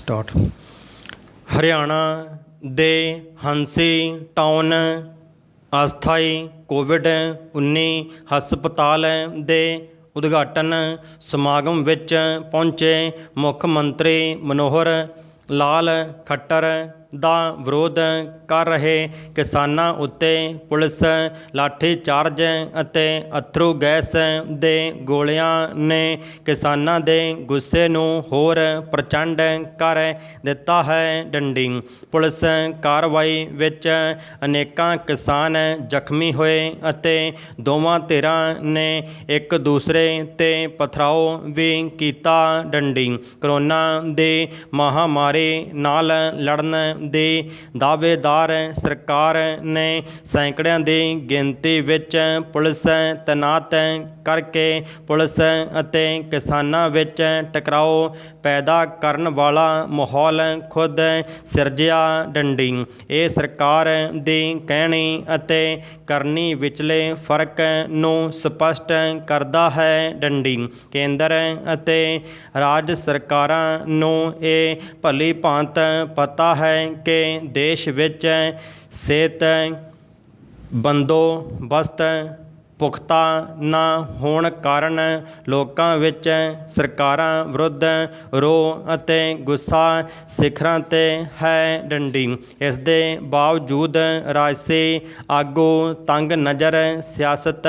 Start. Haryana दे हंसी town अस्थाई कोविड-19 हस्पताल दे उद्घाटन समागम विच पहुंचे मुख मंत्री मनोहर लाल खट्टर ਦਾ ਵਿਰੋਧ ਕਰ ਰਹੇ ਕਿਸਾਨਾਂ ਉੱਤੇ ਪੁਲਿਸ ਲਾਠੀਚਾਰਜ ਅਤੇ ਅੱਥਰੂ ਗੈਸ ਦੇ ਗੋਲਿਆਂ ਨੇ ਕਿਸਾਨਾਂ ਦੇ ਗੁੱਸੇ ਨੂੰ ਹੋਰ ਪ੍ਰਚੰਡ ਕਰ ਦਿੱਤਾ ਹੈ। ਡੰਡੀ ਪੁਲਿਸ ਕਾਰਵਾਈ ਵਿੱਚ ਅਨੇਕਾਂ ਕਿਸਾਨ ਜ਼ਖਮੀ ਹੋਏ ਅਤੇ ਦੋਵਾਂ ਧਿਰਾਂ ਨੇ ਇੱਕ ਦੂਸਰੇ 'ਤੇ ਪਥਰਾਓ ਵੀ ਕੀਤਾ। ਡੰਡੀ ਕਰੋਨਾ ਦੀ ਮਹਾਮਾਰੀ ਨਾਲ ਲੜਨ ਦੀ ਦਾਅਵੇਦਾਰ ਸਰਕਾਰ ਨੇ ਸੈਂਕੜਿਆਂ ਦੀ ਗਿਣਤੀ ਵਿੱਚ ਪੁਲਿਸ ਤੈਨਾਤ ਕਰਕੇ ਪੁਲਿਸ ਅਤੇ ਕਿਸਾਨਾਂ ਵਿੱਚ ਟਕਰਾਓ ਪੈਦਾ ਕਰਨ ਵਾਲਾ ਮਾਹੌਲ ਖੁਦ ਸਿਰਜਿਆ। ਡੰਡੀ ਇਹ ਸਰਕਾਰ ਦੀ ਕਹਿਣੀ ਅਤੇ ਕਰਨੀ ਵਿਚਲੇ ਫਰਕ ਨੂੰ ਸਪਸ਼ਟ ਕਰਦਾ ਹੈ। ਡੰਡੀ ਕੇਂਦਰ ਅਤੇ ਰਾਜ ਸਰਕਾਰਾਂ ਨੂੰ ਇਹ ਭਲੀ ਭਾਂਤ ਪਤਾ ਹੈ ਕਿ ਦੇਸ਼ ਵਿੱਚ ਸਿਹਤ ਬੰਦੋਬਸਤ ਪੁਖਤਾ ਨਾ ਹੋਣ ਕਾਰਨ ਲੋਕਾਂ ਵਿੱਚ ਸਰਕਾਰਾਂ ਵਿਰੁੱਧ ਰੋਹ ਅਤੇ ਗੁੱਸਾ ਸਿਖਰਾਂ 'ਤੇ ਹੈ। ਡੰਡੀ ਇਸ ਦੇ ਬਾਵਜੂਦ ਰਾਜਸੀ ਆਗੂ ਤੰਗ ਨਜ਼ਰ ਸਿਆਸਤ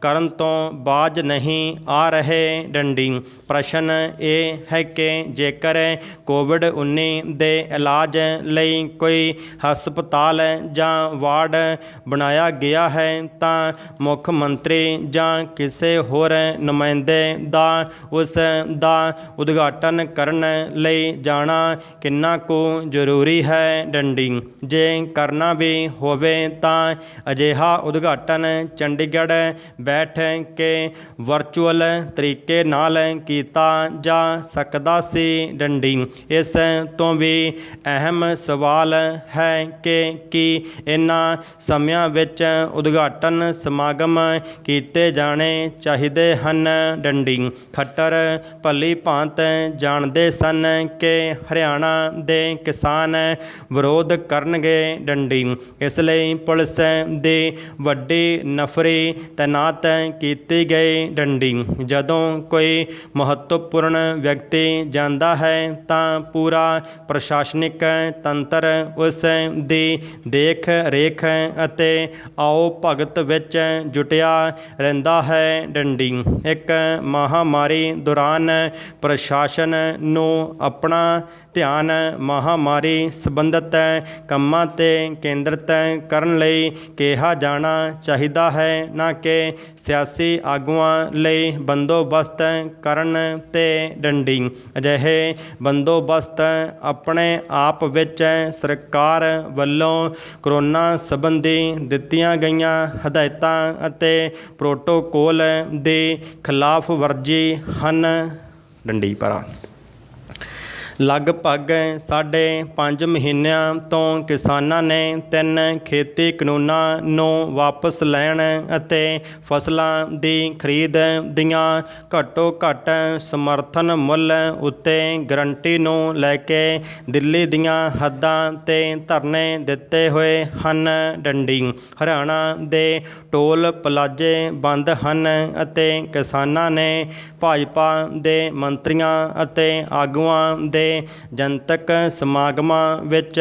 ਕਰਨ ਤੋਂ ਬਾਜ ਨਹੀਂ ਆ ਰਹੇ। ਡੰਡੀ ਪ੍ਰਸ਼ਨ ਇਹ ਹੈ ਕਿ ਜੇਕਰ ਕੋਵਿਡ-19 ਦੇ ਇਲਾਜ ਲਈ ਕੋਈ ਹਸਪਤਾਲ ਜਾਂ ਵਾਰਡ ਬਣਾਇਆ ਗਿਆ ਹੈ ਤਾਂ ਮੁੱਖ ਮੰਤਰੀ ਜਾਂ ਕਿਸੇ ਹੋਰ ਨੁਮਾਇੰਦੇ ਦਾ ਉਸ ਦਾ ਉਦਘਾਟਨ ਕਰਨ ਲਈ ਜਾਣਾ ਕਿੰਨਾ ਕੁ ਜ਼ਰੂਰੀ ਹੈ। ਡੰਡੀ ਜੇ ਕਰਨਾ ਵੀ ਹੋਵੇ ਤਾਂ ਅਜਿਹਾ ਉਦਘਾਟਨ ਚੰਡੀਗੜ੍ਹ ਬੈਠ ਕੇ ਵਰਚੁਅਲ ਤਰੀਕੇ ਨਾਲ ਕੀਤਾ ਜਾ ਸਕਦਾ ਸੀ। ਡੰਡੀ ਇਸ ਤੋਂ ਵੀ ਅਹਿਮ ਸਵਾਲ ਹੈ ਕਿ ਕੀ ਇਹਨਾਂ ਸਮਿਆਂ ਵਿੱਚ ਉਦਘਾਟਨ ਸਮਾਗਮ ਕੀਤੇ ਜਾਣੇ ਚਾਹੀਦੇ ਹਨ। ਡੰਡੀ ਖੱਟਰ ਭਲੀ ਭਾਂਤ ਜਾਣਦੇ ਸਨ ਕਿ ਹਰਿਆਣਾ ਦੇ ਕਿਸਾਨ ਵਿਰੋਧ ਕਰਨਗੇ। ਡੰਡੀ ਇਸ ਲਈ ਪੁਲਿਸ ਦੀ ਵੱਡੀ ਨਫਰੀ ਤੈਨਾਤ ਕੀਤੀ ਗਈ। ਡੰਡੀ ਜਦੋਂ ਕੋਈ ਮਹੱਤਵਪੂਰਨ ਵਿਅਕਤੀ ਜਾਂਦਾ ਹੈ ਤਾਂ ਪੂਰਾ ਪ੍ਰਸ਼ਾਸਨਿਕ ਤੰਤਰ ਉਸ ਦੀ ਦੇਖ ਰੇਖ ਅਤੇ ਆਓ ਭਗਤ ਵਿੱਚ ਜੁਟਿਆ ਰਹਿੰਦਾ ਹੈ। ਡੰਡੀ ਇੱਕ ਮਹਾਮਾਰੀ ਦੌਰਾਨ ਪ੍ਰਸ਼ਾਸਨ ਨੂੰ ਆਪਣਾ ਧਿਆਨ ਮਹਾਮਾਰੀ ਸੰਬੰਧਿਤ ਕੰਮਾਂ 'ਤੇ ਕੇਂਦਰਿਤ ਕਰਨ ਲਈ ਕਿਹਾ ਜਾਣਾ ਚਾਹੀਦਾ ਹੈ, ਨਾ ਕਿ ਸਿਆਸੀ ਆਗੂਆਂ ਲਈ ਬੰਦੋਬਸਤ ਕਰਨ 'ਤੇ। ਡੰਡੀ ਅਜਿਹੇ ਬੰਦੋਬਸਤ ਆਪਣੇ ਆਪ ਵਿੱਚ ਸਰਕਾਰ ਵੱਲੋਂ ਕਰੋਨਾ ਸੰਬੰਧੀ ਦਿੱਤੀਆਂ ਗਈਆਂ ਹਦਾਇਤਾਂ ਅਤੇ ਪ੍ਰੋਟੋਕੋਲ ਦੀ ਖਿਲਾਫ ਵਰਜੀ ਹਨ। ਡੰਡੀ ਪਾਰਾ ਲਗਭਗ 5.5 ਮਹੀਨਿਆਂ ਤੋਂ ਕਿਸਾਨਾਂ ਨੇ 3 ਖੇਤੀ ਕਾਨੂੰਨਾਂ ਨੂੰ ਵਾਪਸ ਲੈਣ ਅਤੇ ਫਸਲਾਂ ਦੀ ਖਰੀਦ ਦੀਆਂ ਘੱਟੋ ਘੱਟ ਸਮਰਥਨ ਮੁੱਲ ਉੱਤੇ ਗਰੰਟੀ ਨੂੰ ਲੈ ਕੇ ਦਿੱਲੀ ਦੀਆਂ ਹੱਦਾਂ 'ਤੇ ਧਰਨੇ ਦਿੱਤੇ ਹੋਏ ਹਨ। ਡੰਡੀ ਹਰਿਆਣਾ ਦੇ ਟੋਲ ਪਲਾਜ਼ੇ ਬੰਦ ਹਨ ਅਤੇ ਕਿਸਾਨਾਂ ਨੇ ਭਾਜਪਾ ਦੇ ਮੰਤਰੀਆਂ ਅਤੇ ਆਗੂਆਂ ਦੇ ਜਨਤਕ ਸਮਾਗਮਾਂ ਵਿੱਚ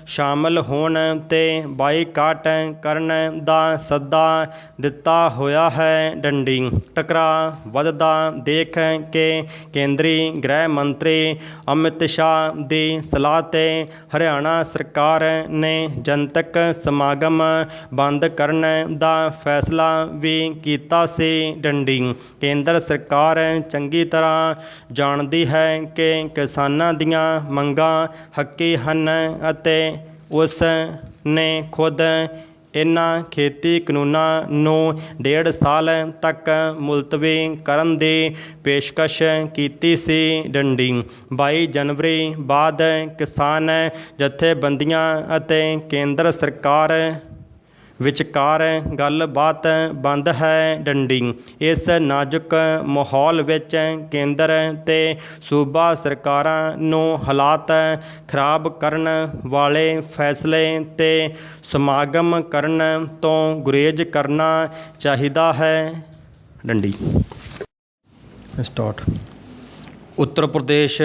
ਸ਼ਾਮਲ ਹੋਣ 'ਤੇ ਬਾਈਕਾਟ ਕਰਨ ਦਾ ਸੱਦਾ ਦਿੱਤਾ ਹੋਇਆ ਹੈ। ਡੰਡੀ ਟਕਰਾਅ ਵੱਧਦਾ ਦੇਖ ਕੇ ਕੇਂਦਰੀ ਗ੍ਰਹਿ ਮੰਤਰੀ ਅਮਿਤ ਸ਼ਾਹ ਦੀ ਸਲਾਹ 'ਤੇ ਹਰਿਆਣਾ ਸਰਕਾਰ ਨੇ ਜਨਤਕ ਸਮਾਗਮ ਬੰਦ ਕਰਨ ਦਾ ਫੈਸਲਾ ਵੀ ਕੀਤਾ ਸੀ। ਡੰਡੀ ਕੇਂਦਰ ਸਰਕਾਰ ਚੰਗੀ ਤਰ੍ਹਾਂ ਜਾਣਦੀ ਹੈ ਕਿ ਕਿਸਾਨਾਂ ਦੀਆਂ ਮੰਗਾਂ ਹੱਕੀ ਹਨ ਅਤੇ ਉਸ ਨੇ ਖੁਦ ਇਹਨਾਂ ਖੇਤੀ ਕਾਨੂੰਨਾਂ ਨੂੰ 1.5 ਸਾਲ ਤੱਕ ਮੁਲਤਵੀ ਕਰਨ ਦੀ ਪੇਸ਼ਕਸ਼ ਕੀਤੀ ਸੀ। ਡੰਡੀ 22 ਜਨਵਰੀ ਬਾਅਦ ਕਿਸਾਨ ਜਥੇਬੰਦੀਆਂ ਅਤੇ ਕੇਂਦਰ ਸਰਕਾਰ ਵਿਚਕਾਰ ਗੱਲਬਾਤ ਬੰਦ ਹੈ ਡੰਡੀ। ਇਸ ਨਾਜ਼ੁਕ ਮਾਹੌਲ ਵਿੱਚ ਕੇਂਦਰ ਤੇ ਸੂਬਾ ਸਰਕਾਰਾਂ ਨੂੰ ਹਾਲਾਤ ਖਰਾਬ ਕਰਨ ਵਾਲੇ ਫੈਸਲੇ ਤੇ ਸਮਾਗਮ ਕਰਨ ਤੋਂ ਗੁਰੇਜ਼ ਕਰਨਾ ਚਾਹੀਦਾ ਹੈ ਡੰਡੀ। ਸਟਾਰਟ। ਉੱਤਰ ਪ੍ਰਦੇਸ਼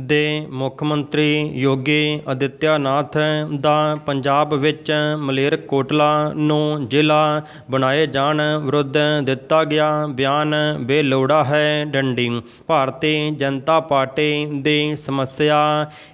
ਦੇ ਮੁੱਖ ਮੰਤਰੀ ਯੋਗੀ ਆਦਿੱਤਿਆਨਾਥ ਦਾ ਪੰਜਾਬ ਵਿੱਚ ਮਲੇਰਕੋਟਲਾ ਨੂੰ ਜ਼ਿਲ੍ਹਾ ਬਣਾਏ ਜਾਣ ਵਿਰੁੱਧ ਦਿੱਤਾ ਗਿਆ ਬਿਆਨ ਬੇਲੋੜਾ ਹੈ ਡੰਡੀ। ਭਾਰਤੀ ਜਨਤਾ ਪਾਰਟੀ ਦੀ ਸਮੱਸਿਆ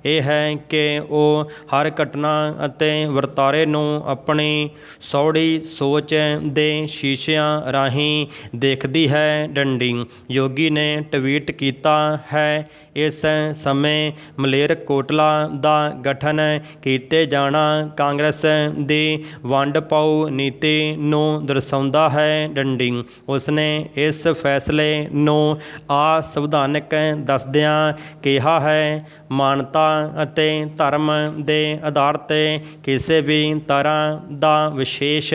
ਇਹ ਹੈ ਕਿ ਉਹ ਹਰ ਘਟਨਾ ਅਤੇ ਵਰਤਾਰੇ ਨੂੰ ਆਪਣੀ ਸੌੜੀ ਸੋਚ ਦੇ ਸ਼ੀਸ਼ਿਆਂ ਰਾਹੀਂ ਦੇਖਦੀ ਹੈ ਡੰਡੀ। ਯੋਗੀ ਨੇ ਟਵੀਟ ਕੀਤਾ ਹੈ, ਇਸ ਸਮੇਂ ਮਲੇਰਕੋਟਲਾ ਦਾ ਗਠਨ ਕੀਤੇ ਜਾਣਾ ਕਾਂਗਰਸ ਦੀ ਵੰਡ ਪਾਊ ਨੀਤੀ ਨੂੰ ਦਰਸਾਉਂਦਾ ਹੈ ਡੰਡੀ। ਉਸਨੇ ਇਸ ਫੈਸਲੇ ਨੂੰ ਅਸੰਵਿਧਾਨਕ ਦੱਸਦਿਆਂ ਕਿਹਾ ਹੈ, ਮਾਨਤਾ ਅਤੇ ਧਰਮ ਦੇ ਆਧਾਰ 'ਤੇ ਕਿਸੇ ਵੀ ਤਰ੍ਹਾਂ ਦਾ ਵਿਸ਼ੇਸ਼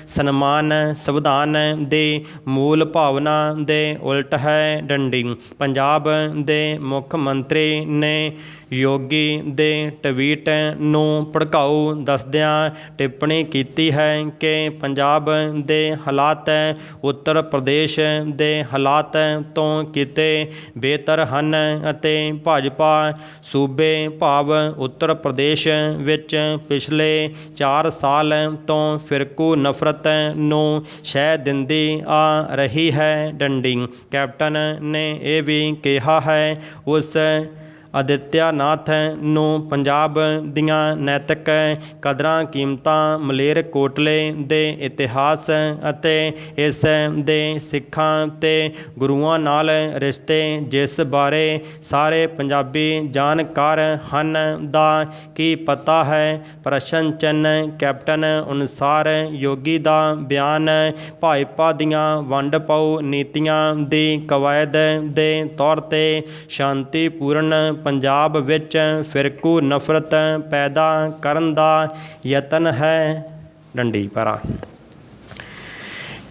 ਸਨਮਾਨ ਸੰਵਿਧਾਨ ਦੀ ਮੂਲ ਭਾਵਨਾ ਦੇ ਉਲਟ ਹੈ ਡੰਡੀ। ਪੰਜਾਬ ਦੇ ਮੁੱਖ ਮੰਤਰੀ ਨੇ ਯੋਗੀ ਦੇ ਟਵੀਟ ਨੂੰ ਭੜਕਾਊ ਦੱਸਦਿਆਂ ਟਿੱਪਣੀ ਕੀਤੀ ਹੈ ਕਿ ਪੰਜਾਬ ਦੇ ਹਾਲਾਤ ਉੱਤਰ ਪ੍ਰਦੇਸ਼ ਦੇ ਹਾਲਾਤ ਤੋਂ ਕਿਤੇ ਬਿਹਤਰ ਹਨ ਅਤੇ ਭਾਜਪਾ ਸੂਬੇ ਭਾਵ ਉੱਤਰ ਪ੍ਰਦੇਸ਼ ਵਿੱਚ ਪਿਛਲੇ 4 ਸਾਲ ਤੋਂ ਫਿਰਕੂ ਨਫ਼ਰਤ ਨੂੰ ਸ਼ਹਿ ਦਿੰਦੀ ਆ ਰਹੀ ਹੈ ਡੰਡੀ। ਕੈਪਟਨ ਨੇ ਇਹ ਵੀ ਕਿਹਾ ਹੈ, ਉਸ ਆਦਿੱਤਿਆਨਾਥ ਨੂੰ ਪੰਜਾਬ ਦੀਆਂ ਨੈਤਿਕ ਕਦਰਾਂ ਕੀਮਤਾਂ, ਮਲੇਰਕੋਟਲੇ ਦੇ ਇਤਿਹਾਸ ਅਤੇ ਇਸ ਦੇ ਸਿੱਖਾਂ ਤੇ ਗੁਰੂਆਂ ਨਾਲ ਰਿਸ਼ਤੇ, ਜਿਸ ਬਾਰੇ ਸਾਰੇ ਪੰਜਾਬੀ ਜਾਣਕਾਰ ਹਨ, ਦਾ ਕੀ ਪਤਾ ਹੈ? ਪ੍ਰਸ਼ਨ ਚਿੰਨ੍ਹ। ਕੈਪਟਨ ਅਨੁਸਾਰ ਯੋਗੀ ਦਾ ਬਿਆਨ ਭਾਜਪਾ ਦੀਆਂ ਵੰਡ ਪਾਊ ਨੀਤੀਆਂ ਦੀ ਕਵਾਇਦ ਦੇ ਤੌਰ 'ਤੇ ਸ਼ਾਂਤੀਪੂਰਨ ਪੰਜਾਬ ਵਿੱਚ ਫਿਰਕੂ ਨਫ਼ਰਤ ਪੈਦਾ ਕਰਨ ਦਾ ਯਤਨ ਹੈ ਡੰਡੀ। ਪਾਰਾ।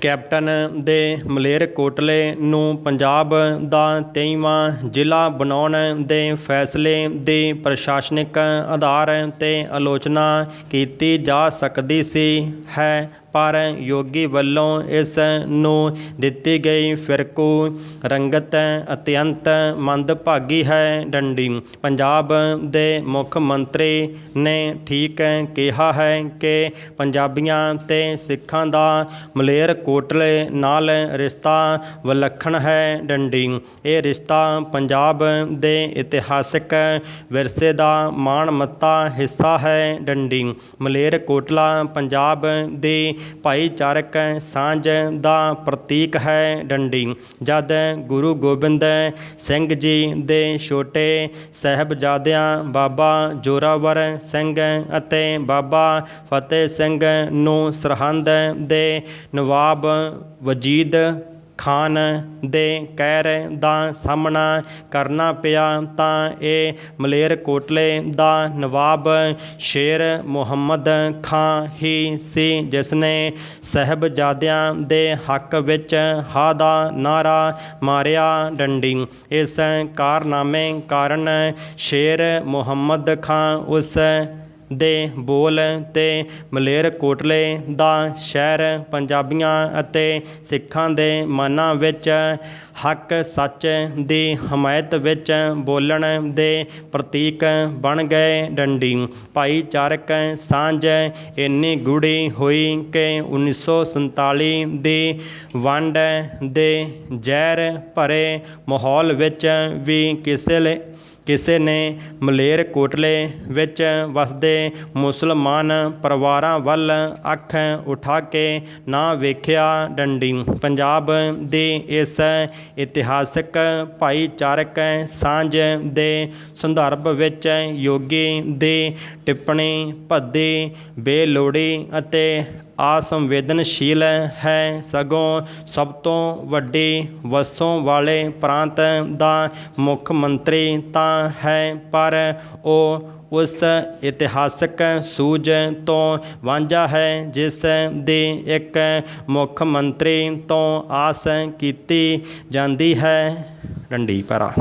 ਕੈਪਟਨ ਦੇ ਮਲੇਰਕੋਟਲੇ ਨੂੰ ਪੰਜਾਬ ਦਾ 23ਵਾਂ ਜ਼ਿਲ੍ਹਾ ਬਣਾਉਣ ਦੇ ਫੈਸਲੇ ਦੀ ਪ੍ਰਸ਼ਾਸਨਿਕ ਆਧਾਰ 'ਤੇ ਆਲੋਚਨਾ ਕੀਤੀ ਜਾ ਸਕਦੀ ਸੀ ਹੈ, ਪਰ ਯੋਗੀ ਵੱਲੋਂ ਇਸ ਨੂੰ ਦਿੱਤੀ ਗਈ ਫਿਰਕੂ ਰੰਗਤ ਅਤਿਅੰਤ ਮੰਦਭਾਗੀ ਹੈ ਡੰਡੀ। ਪੰਜਾਬ ਦੇ ਮੁੱਖ ਮੰਤਰੀ ਨੇ ਠੀਕ ਕਿਹਾ ਹੈ ਕਿ ਪੰਜਾਬੀਆਂ ਤੇ ਸਿੱਖਾਂ ਦਾ ਮਲੇਰਕੋਟਲੇ ਨਾਲ ਰਿਸ਼ਤਾ ਵਿਲੱਖਣ ਹੈ ਡੰਡੀ। ਇਹ ਰਿਸ਼ਤਾ ਪੰਜਾਬ ਦੇ ਇਤਿਹਾਸਕ ਵਿਰਸੇ ਦਾ ਮਾਣਮੱਤਾ ਹਿੱਸਾ ਹੈ ਡੰਡੀ। ਮਲੇਰਕੋਟਲਾ ਪੰਜਾਬ ਦੀ ਭਾਈਚਾਰਕ ਸਾਂਝ ਦਾ ਪ੍ਰਤੀਕ ਹੈ ਡੰਡੀ। ਜਦ ਗੁਰੂ ਗੋਬਿੰਦ ਸਿੰਘ ਜੀ ਦੇ ਛੋਟੇ ਸਾਹਿਬਜ਼ਾਦਿਆਂ ਬਾਬਾ ਜ਼ੋਰਾਵਰ ਸਿੰਘ ਅਤੇ ਬਾਬਾ ਫਤਿਹ ਸਿੰਘ ਨੂੰ ਸਰਹੰਦ ਦੇ ਨਵਾਬ ਵਜੀਦ ਖਾਨ ਦੇ ਕਹਿਰ ਦਾ ਸਾਹਮਣਾ ਕਰਨਾ ਪਿਆ ਤਾਂ ਇਹ ਮਲੇਰਕੋਟਲੇ ਦਾ ਨਵਾਬ ਸ਼ੇਰ ਮੁਹੰਮਦ ਖਾਂ ਹੀ ਸੀ, ਜਿਸ ਨੇ ਸਾਹਿਬਜ਼ਾਦਿਆਂ ਦੇ ਹੱਕ ਵਿੱਚ ਹਾਂ ਦਾ ਨਾਅਰਾ ਮਾਰਿਆ ਡੰਡੀ। ਇਸ ਕਾਰਨਾਮੇ ਕਾਰਨ ਸ਼ੇਰ ਮੁਹੰਮਦ ਖਾਂ ਉਸ ਦੇ ਬੋਲ ਤੇ ਮਲੇਰਕੋਟਲੇ ਦਾ ਸ਼ਹਿਰ ਪੰਜਾਬੀਆਂ ਅਤੇ ਸਿੱਖਾਂ ਦੇ ਮਨਾਂ ਵਿੱਚ ਹੱਕ ਸੱਚ ਦੀ ਹਮਾਇਤ ਵਿੱਚ ਬੋਲਣ ਦੇ ਪ੍ਰਤੀਕ ਬਣ ਗਏ ਡੰਡੀ। ਭਾਈਚਾਰਕ ਸਾਂਝ ਇੰਨੀ ਗੂੜ੍ਹੀ ਹੋਈ ਕਿ 1947 ਦੀ ਵੰਡ ਦੇ ਜ਼ਹਿਰ ਭਰੇ ਮਾਹੌਲ ਵਿੱਚ ਵੀ ਕਿਸੇ ਨੇ ਮਲੇਰਕੋਟਲੇ ਵਿੱਚ ਵਸਦੇ ਮੁਸਲਮਾਨ ਪਰਿਵਾਰਾਂ ਵੱਲ ਅੱਖ ਉਠਾ ਕੇ ਨਾ ਵੇਖਿਆ ਡੰਡੀ। ਪੰਜਾਬ ਦੀ ਇਸ ਇਤਿਹਾਸਕ ਭਾਈਚਾਰਕ ਸਾਂਝ ਦੇ ਸੰਦਰਭ ਵਿੱਚ ਯੋਗੀ ਦੀ ਟਿੱਪਣੀ ਭੱਦੀ, ਬੇਲੋੜੀ ਅਤੇ असंवेदनशील है, सगों सब तो वड्डी वसों वाले प्रांत दा मुख मंत्री तां है, पर ਉਹ उस इतिहासक सूझ तो वांझा है जिस दी एक मुख मंत्री तो आस कीती जाती है। डंडी पैरा।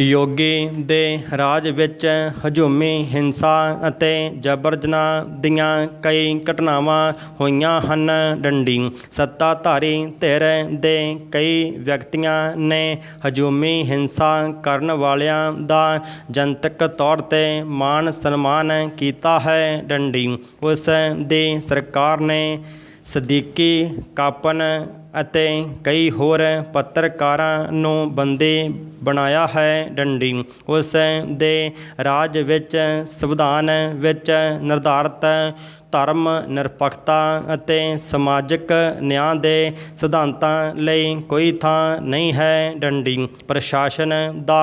ਯੋਗੀ ਦੇ ਰਾਜ ਵਿੱਚ ਹਜੂਮੀ ਹਿੰਸਾ ਅਤੇ ਜਬਰ ਜਨਾਹ ਦੀਆਂ ਕਈ ਘਟਨਾਵਾਂ ਹੋਈਆਂ ਹਨ। ਡੰਡੀ। ਸੱਤਾਧਾਰੀ ਧਿਰ ਦੇ ਕਈ ਵਿਅਕਤੀਆਂ ਨੇ ਹਜੂਮੀ ਹਿੰਸਾ ਕਰਨ ਵਾਲਿਆਂ ਦਾ ਜਨਤਕ ਤੌਰ 'ਤੇ ਮਾਣ ਸਨਮਾਨ ਕੀਤਾ ਹੈ। ਡੰਡੀ। ਉਸ ਦੀ ਸਰਕਾਰ ਨੇ ਸਦੀਕੀ ਕਾਪਨ ਅਤੇ ਕਈ ਹੋਰ ਪੱਤਰਕਾਰਾਂ ਨੂੰ ਬੰਦੀ ਬਣਾਇਆ ਹੈ। ਡੰਡੀ। ਉਸ ਦੇ ਰਾਜ ਵਿੱਚ ਸੰਵਿਧਾਨ ਵਿੱਚ ਨਿਰਧਾਰਤ ਧਰਮ ਨਿਰਪੱਖਤਾ ਅਤੇ ਸਮਾਜਿਕ ਨਿਆਂ ਦੇ ਸਿਧਾਂਤਾਂ ਲਈ ਕੋਈ ਥਾਂ ਨਹੀਂ ਹੈ। ਡੰਡੀ। ਪ੍ਰਸ਼ਾਸਨ ਦਾ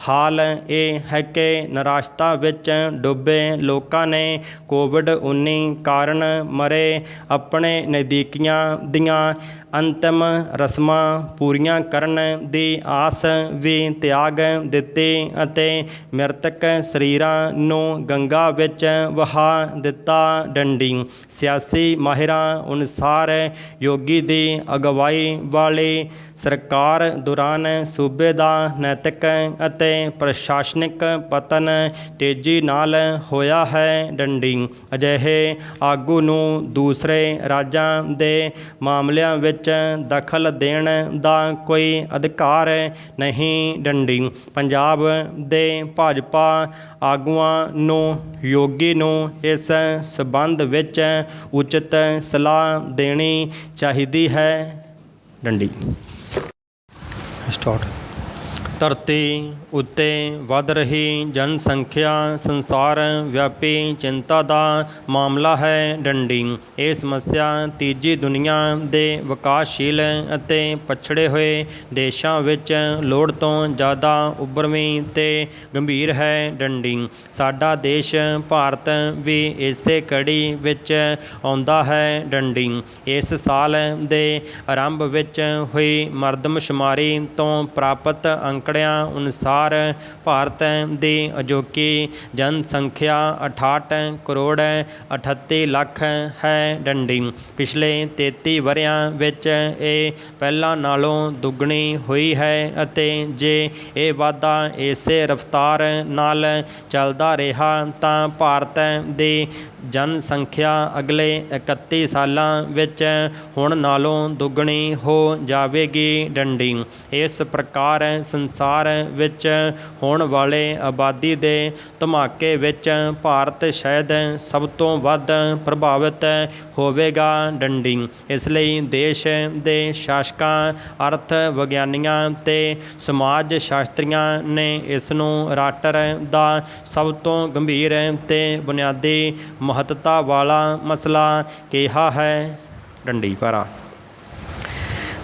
ਹਾਲ ਇਹ ਹੈ ਕਿ ਨਿਰਾਸ਼ਤਾ ਵਿੱਚ ਡੁੱਬੇ ਲੋਕਾਂ ਨੇ ਕੋਵਿਡ-19 ਕਾਰਨ ਮਰੇ ਆਪਣੇ ਨਜ਼ਦੀਕੀਆਂ ਦੀਆਂ ਅੰਤਿਮ ਰਸਮਾਂ ਪੂਰੀਆਂ ਕਰਨ ਦੀ ਆਸ ਵੀ ਤਿਆਗ ਦਿੱਤੀ ਅਤੇ ਮ੍ਰਿਤਕ ਸਰੀਰਾਂ ਨੂੰ ਗੰਗਾ ਵਿੱਚ ਵਹਾ ਦਿੱਤਾ। ਡੰਡੀ। ਸਿਆਸੀ ਮਾਹਿਰਾਂ ਅਨੁਸਾਰ ਯੋਗੀ ਦੀ ਅਗਵਾਈ ਵਾਲੀ ਸਰਕਾਰ ਦੌਰਾਨ ਸੂਬੇ ਦਾ ਨੈਤਿਕ ਅਤੇ ਪ੍ਰਸ਼ਾਸਨਿਕ ਪਤਨ ਤੇਜ਼ੀ ਨਾਲ ਹੋਇਆ ਹੈ। ਡੰਡੀ। ਅਜਿਹੇ ਆਗੂ ਨੂੰ ਦੂਸਰੇ ਰਾਜਾਂ ਦੇ ਮਾਮਲਿਆਂ ਵਿੱਚ ਦਖਲ ਦੇਣ ਦਾ ਕੋਈ ਅਧਿਕਾਰ ਨਹੀਂ। ਡੰਡੀ। ਪੰਜਾਬ ਦੇ ਭਾਜਪਾ ਆਗੂਆਂ ਨੂੰ ਯੋਗੀ ਨੂੰ ਇਸ ਸੰਬੰਧ ਵਿੱਚ ਉਚਿਤ ਸਲਾਹ ਦੇਣੀ ਚਾਹੀਦੀ ਹੈ। ਡੰਡੀ। ਸਟਾਰਟ। ਧਰਤੀ ਉੱਤੇ ਵੱਧ ਰਹੀ ਜਨਸੰਖਿਆ ਸੰਸਾਰ ਵਿਆਪੀ ਚਿੰਤਾ ਦਾ ਮਾਮਲਾ ਹੈ। ਡੰਡੀ। ਇਹ ਸਮੱਸਿਆ ਤੀਜੀ ਦੁਨੀਆ ਦੇ ਵਿਕਾਸਸ਼ੀਲ ਅਤੇ ਪਛੜੇ ਹੋਏ ਦੇਸ਼ਾਂ ਵਿੱਚ ਲੋੜ ਤੋਂ ਜ਼ਿਆਦਾ ਉੱਭਰਵੀਂ ਅਤੇ ਗੰਭੀਰ ਹੈ। ਡੰਡੀ। ਸਾਡਾ ਦੇਸ਼ ਭਾਰਤ ਵੀ ਇਸੇ ਕੜੀ ਵਿੱਚ ਆਉਂਦਾ ਹੈ। ਡੰਡੀ। ਇਸ ਸਾਲ ਦੇ ਆਰੰਭ ਵਿੱਚ ਹੋਈ ਮਰਦਮਸ਼ੁਮਾਰੀ ਤੋਂ ਪ੍ਰਾਪਤ ਅੰਕੜਿਆਂ ਅਨੁਸਾਰ ਭਾਰਤ ਦੀ ਅਜੋਕੀ ਜਨਸੰਖਿਆ 68 ਕਰੋੜ 38 ਲੱਖ ਹੈ। ਡੰਡੀ। ਪਿਛਲੇ 33 ਵਰ੍ਹਿਆਂ ਵਿੱਚ ਇਹ ਪਹਿਲਾਂ ਨਾਲੋਂ ਦੁੱਗਣੀ ਹੋਈ ਹੈ ਅਤੇ ਜੇ ਇਹ ਵਾਧਾ ਇਸੇ ਰਫ਼ਤਾਰ ਨਾਲ ਚੱਲਦਾ ਰਿਹਾ ਤਾਂ ਭਾਰਤ ਦੀ ਜਨਸੰਖਿਆ ਅਗਲੇ 31 ਸਾਲਾਂ ਵਿੱਚ ਹੁਣ ਨਾਲੋਂ ਦੁੱਗਣੀ ਹੋ ਜਾਵੇਗੀ। ਡੰਡੀ। ਇਸ ਪ੍ਰਕਾਰ ਸੰਸਾਰ ਵਿੱਚ ਹੋਣ ਵਾਲੇ ਆਬਾਦੀ ਦੇ ਧਮਾਕੇ ਵਿੱਚ ਭਾਰਤ ਸ਼ਾਇਦ ਸਭ ਤੋਂ ਵੱਧ ਪ੍ਰਭਾਵਿਤ ਹੋਵੇਗਾ। ਡੰਡੀ। ਇਸ ਲਈ ਦੇਸ਼ ਦੇ ਸ਼ਾਸਕਾਂ, ਅਰਥ ਵਿਗਿਆਨੀਆਂ ਅਤੇ ਸਮਾਜ ਸ਼ਾਸਤਰੀਆਂ ਨੇ ਇਸ ਨੂੰ ਰਾਸ਼ਟਰ ਦਾ ਸਭ ਤੋਂ ਗੰਭੀਰ ਅਤੇ ਬੁਨਿਆਦੀ ਮਹੱਤਤਾ ਵਾਲਾ ਮਸਲਾ ਕਿਹਾ ਹੈ। ਡੰਡੀ ਪੈਰਾ।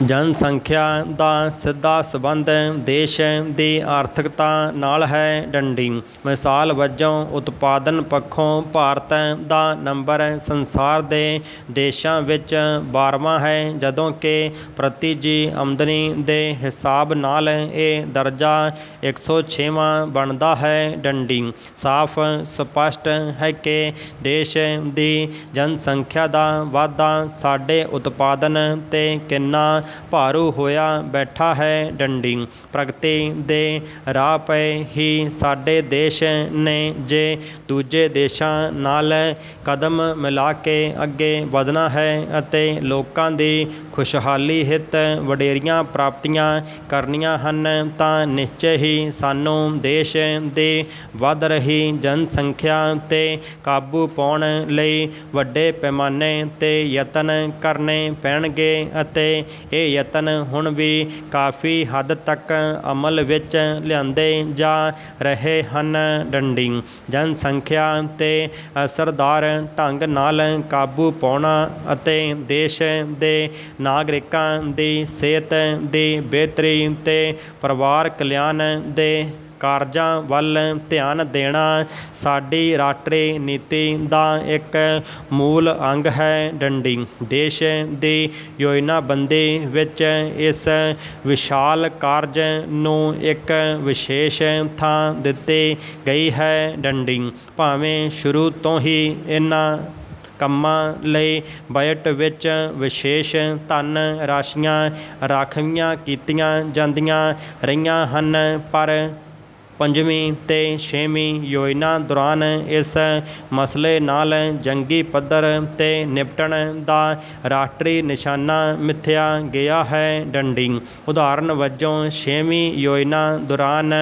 ਜਨਸੰਖਿਆ ਦਾ ਸਿੱਧਾ ਸੰਬੰਧ ਦੇਸ਼ ਦੀ ਆਰਥਿਕਤਾ ਨਾਲ ਹੈ। ਡੰਡੀ। ਮਿਸਾਲ ਵਜੋਂ ਉਤਪਾਦਨ ਪੱਖੋਂ ਭਾਰਤ ਦਾ ਨੰਬਰ ਸੰਸਾਰ ਦੇ ਦੇਸ਼ਾਂ ਵਿੱਚ 12ਵਾਂ ਹੈ, ਜਦੋਂ ਕਿ ਪ੍ਰਤੀ ਜੀ ਆਮਦਨੀ ਦੇ ਹਿਸਾਬ ਨਾਲ ਇਹ ਦਰਜਾ 106ਵਾਂ ਬਣਦਾ ਹੈ। ਡੰਡੀ। ਸਾਫ਼ ਸਪਸ਼ਟ ਹੈ ਕਿ ਦੇਸ਼ ਦੀ ਜਨਸੰਖਿਆ ਦਾ ਵਾਧਾ ਸਾਡੇ ਉਤਪਾਦਨ 'ਤੇ ਕਿੰਨਾ ਭਾਰੂ ਹੋਇਆ ਬੈਠਾ ਹੈ। ਡੰਡੀ। ਪ੍ਰਗਤੀ ਦੇ ਰਾਹ ਪਏ ਹੀ ਸਾਡੇ ਦੇਸ਼ ਨੇ ਜੇ ਦੂਜੇ ਦੇਸ਼ਾਂ ਨਾਲ ਕਦਮ ਮਿਲਾ ਕੇ ਅੱਗੇ ਵਧਣਾ ਹੈ ਅਤੇ ਲੋਕਾਂ ਦੀ ਖੁਸ਼ਹਾਲੀ ਹਿੱਤ ਵਡੇਰੀਆਂ ਪ੍ਰਾਪਤੀਆਂ ਕਰਨੀਆਂ ਹਨ ਤਾਂ ਨਿਸ਼ਚੇ ਹੀ ਸਾਨੂੰ ਦੇਸ਼ ਦੀ ਵੱਧ ਰਹੀ ਜਨਸੰਖਿਆ 'ਤੇ ਕਾਬੂ ਪਾਉਣ ਲਈ ਵੱਡੇ ਪੈਮਾਨੇ 'ਤੇ ਯਤਨ ਕਰਨੇ ਪੈਣਗੇ ਅਤੇ ਇਹ ਯਤਨ ਹੁਣ ਵੀ ਕਾਫੀ ਹੱਦ ਤੱਕ ਅਮਲ ਵਿੱਚ ਲਿਆਂਦੇ ਜਾ ਰਹੇ ਹਨ। ਡੰਡੀ। ਜਨਸੰਖਿਆ 'ਤੇ ਅਸਰਦਾਰ ਢੰਗ ਨਾਲ ਕਾਬੂ ਪਾਉਣਾ ਅਤੇ ਦੇਸ਼ ਦੇ ਨਾਗਰਿਕਾਂ ਦੀ ਸਿਹਤ ਦੀ ਬਿਹਤਰੀ ਅਤੇ ਪਰਿਵਾਰ ਕਲਿਆਣ ਦੇ ਕਾਰਜਾਂ ਵੱਲ ਧਿਆਨ ਦੇਣਾ ਸਾਡੀ ਰਾਸ਼ਟਰੀ ਨੀਤੀ ਦਾ ਇੱਕ ਮੂਲ ਅੰਗ ਹੈ। ਡੰਡੀ ਦੇਸ਼ ਦੀ ਯੋਜਨਾਬੰਦੀ ਵਿੱਚ ਇਸ ਵਿਸ਼ਾਲ ਕਾਰਜ ਨੂੰ ਇੱਕ ਵਿਸ਼ੇਸ਼ ਥਾਂ ਦਿੱਤੀ ਗਈ ਹੈ। ਡੰਡੀ ਭਾਵੇਂ ਸ਼ੁਰੂ ਤੋਂ ਹੀ ਇਹਨਾਂ ਕੰਮਾਂ ਲਈ ਬਜਟ ਵਿੱਚ ਵਿਸ਼ੇਸ਼ ਧਨ ਰਾਸ਼ੀਆਂ ਰਾਖਵੀਆਂ ਕੀਤੀਆਂ ਜਾਂਦੀਆਂ ਰਹੀਆਂ ਹਨ, ਪਰ ਪੰਜਵੀਂ ਅਤੇ ਛੇਵੀਂ ਯੋਜਨਾ ਦੌਰਾਨ ਇਸ ਮਸਲੇ ਨਾਲ ਜੰਗੀ ਪੱਧਰ 'ਤੇ ਨਿਪਟਣ ਦਾ ਰਾਸ਼ਟਰੀ ਨਿਸ਼ਾਨਾ ਮਿਥਿਆ ਗਿਆ ਹੈ। ਡੰਡੀ ਉਦਾਹਰਨ ਵਜੋਂ ਛੇਵੀਂ ਯੋਜਨਾ ਦੌਰਾਨ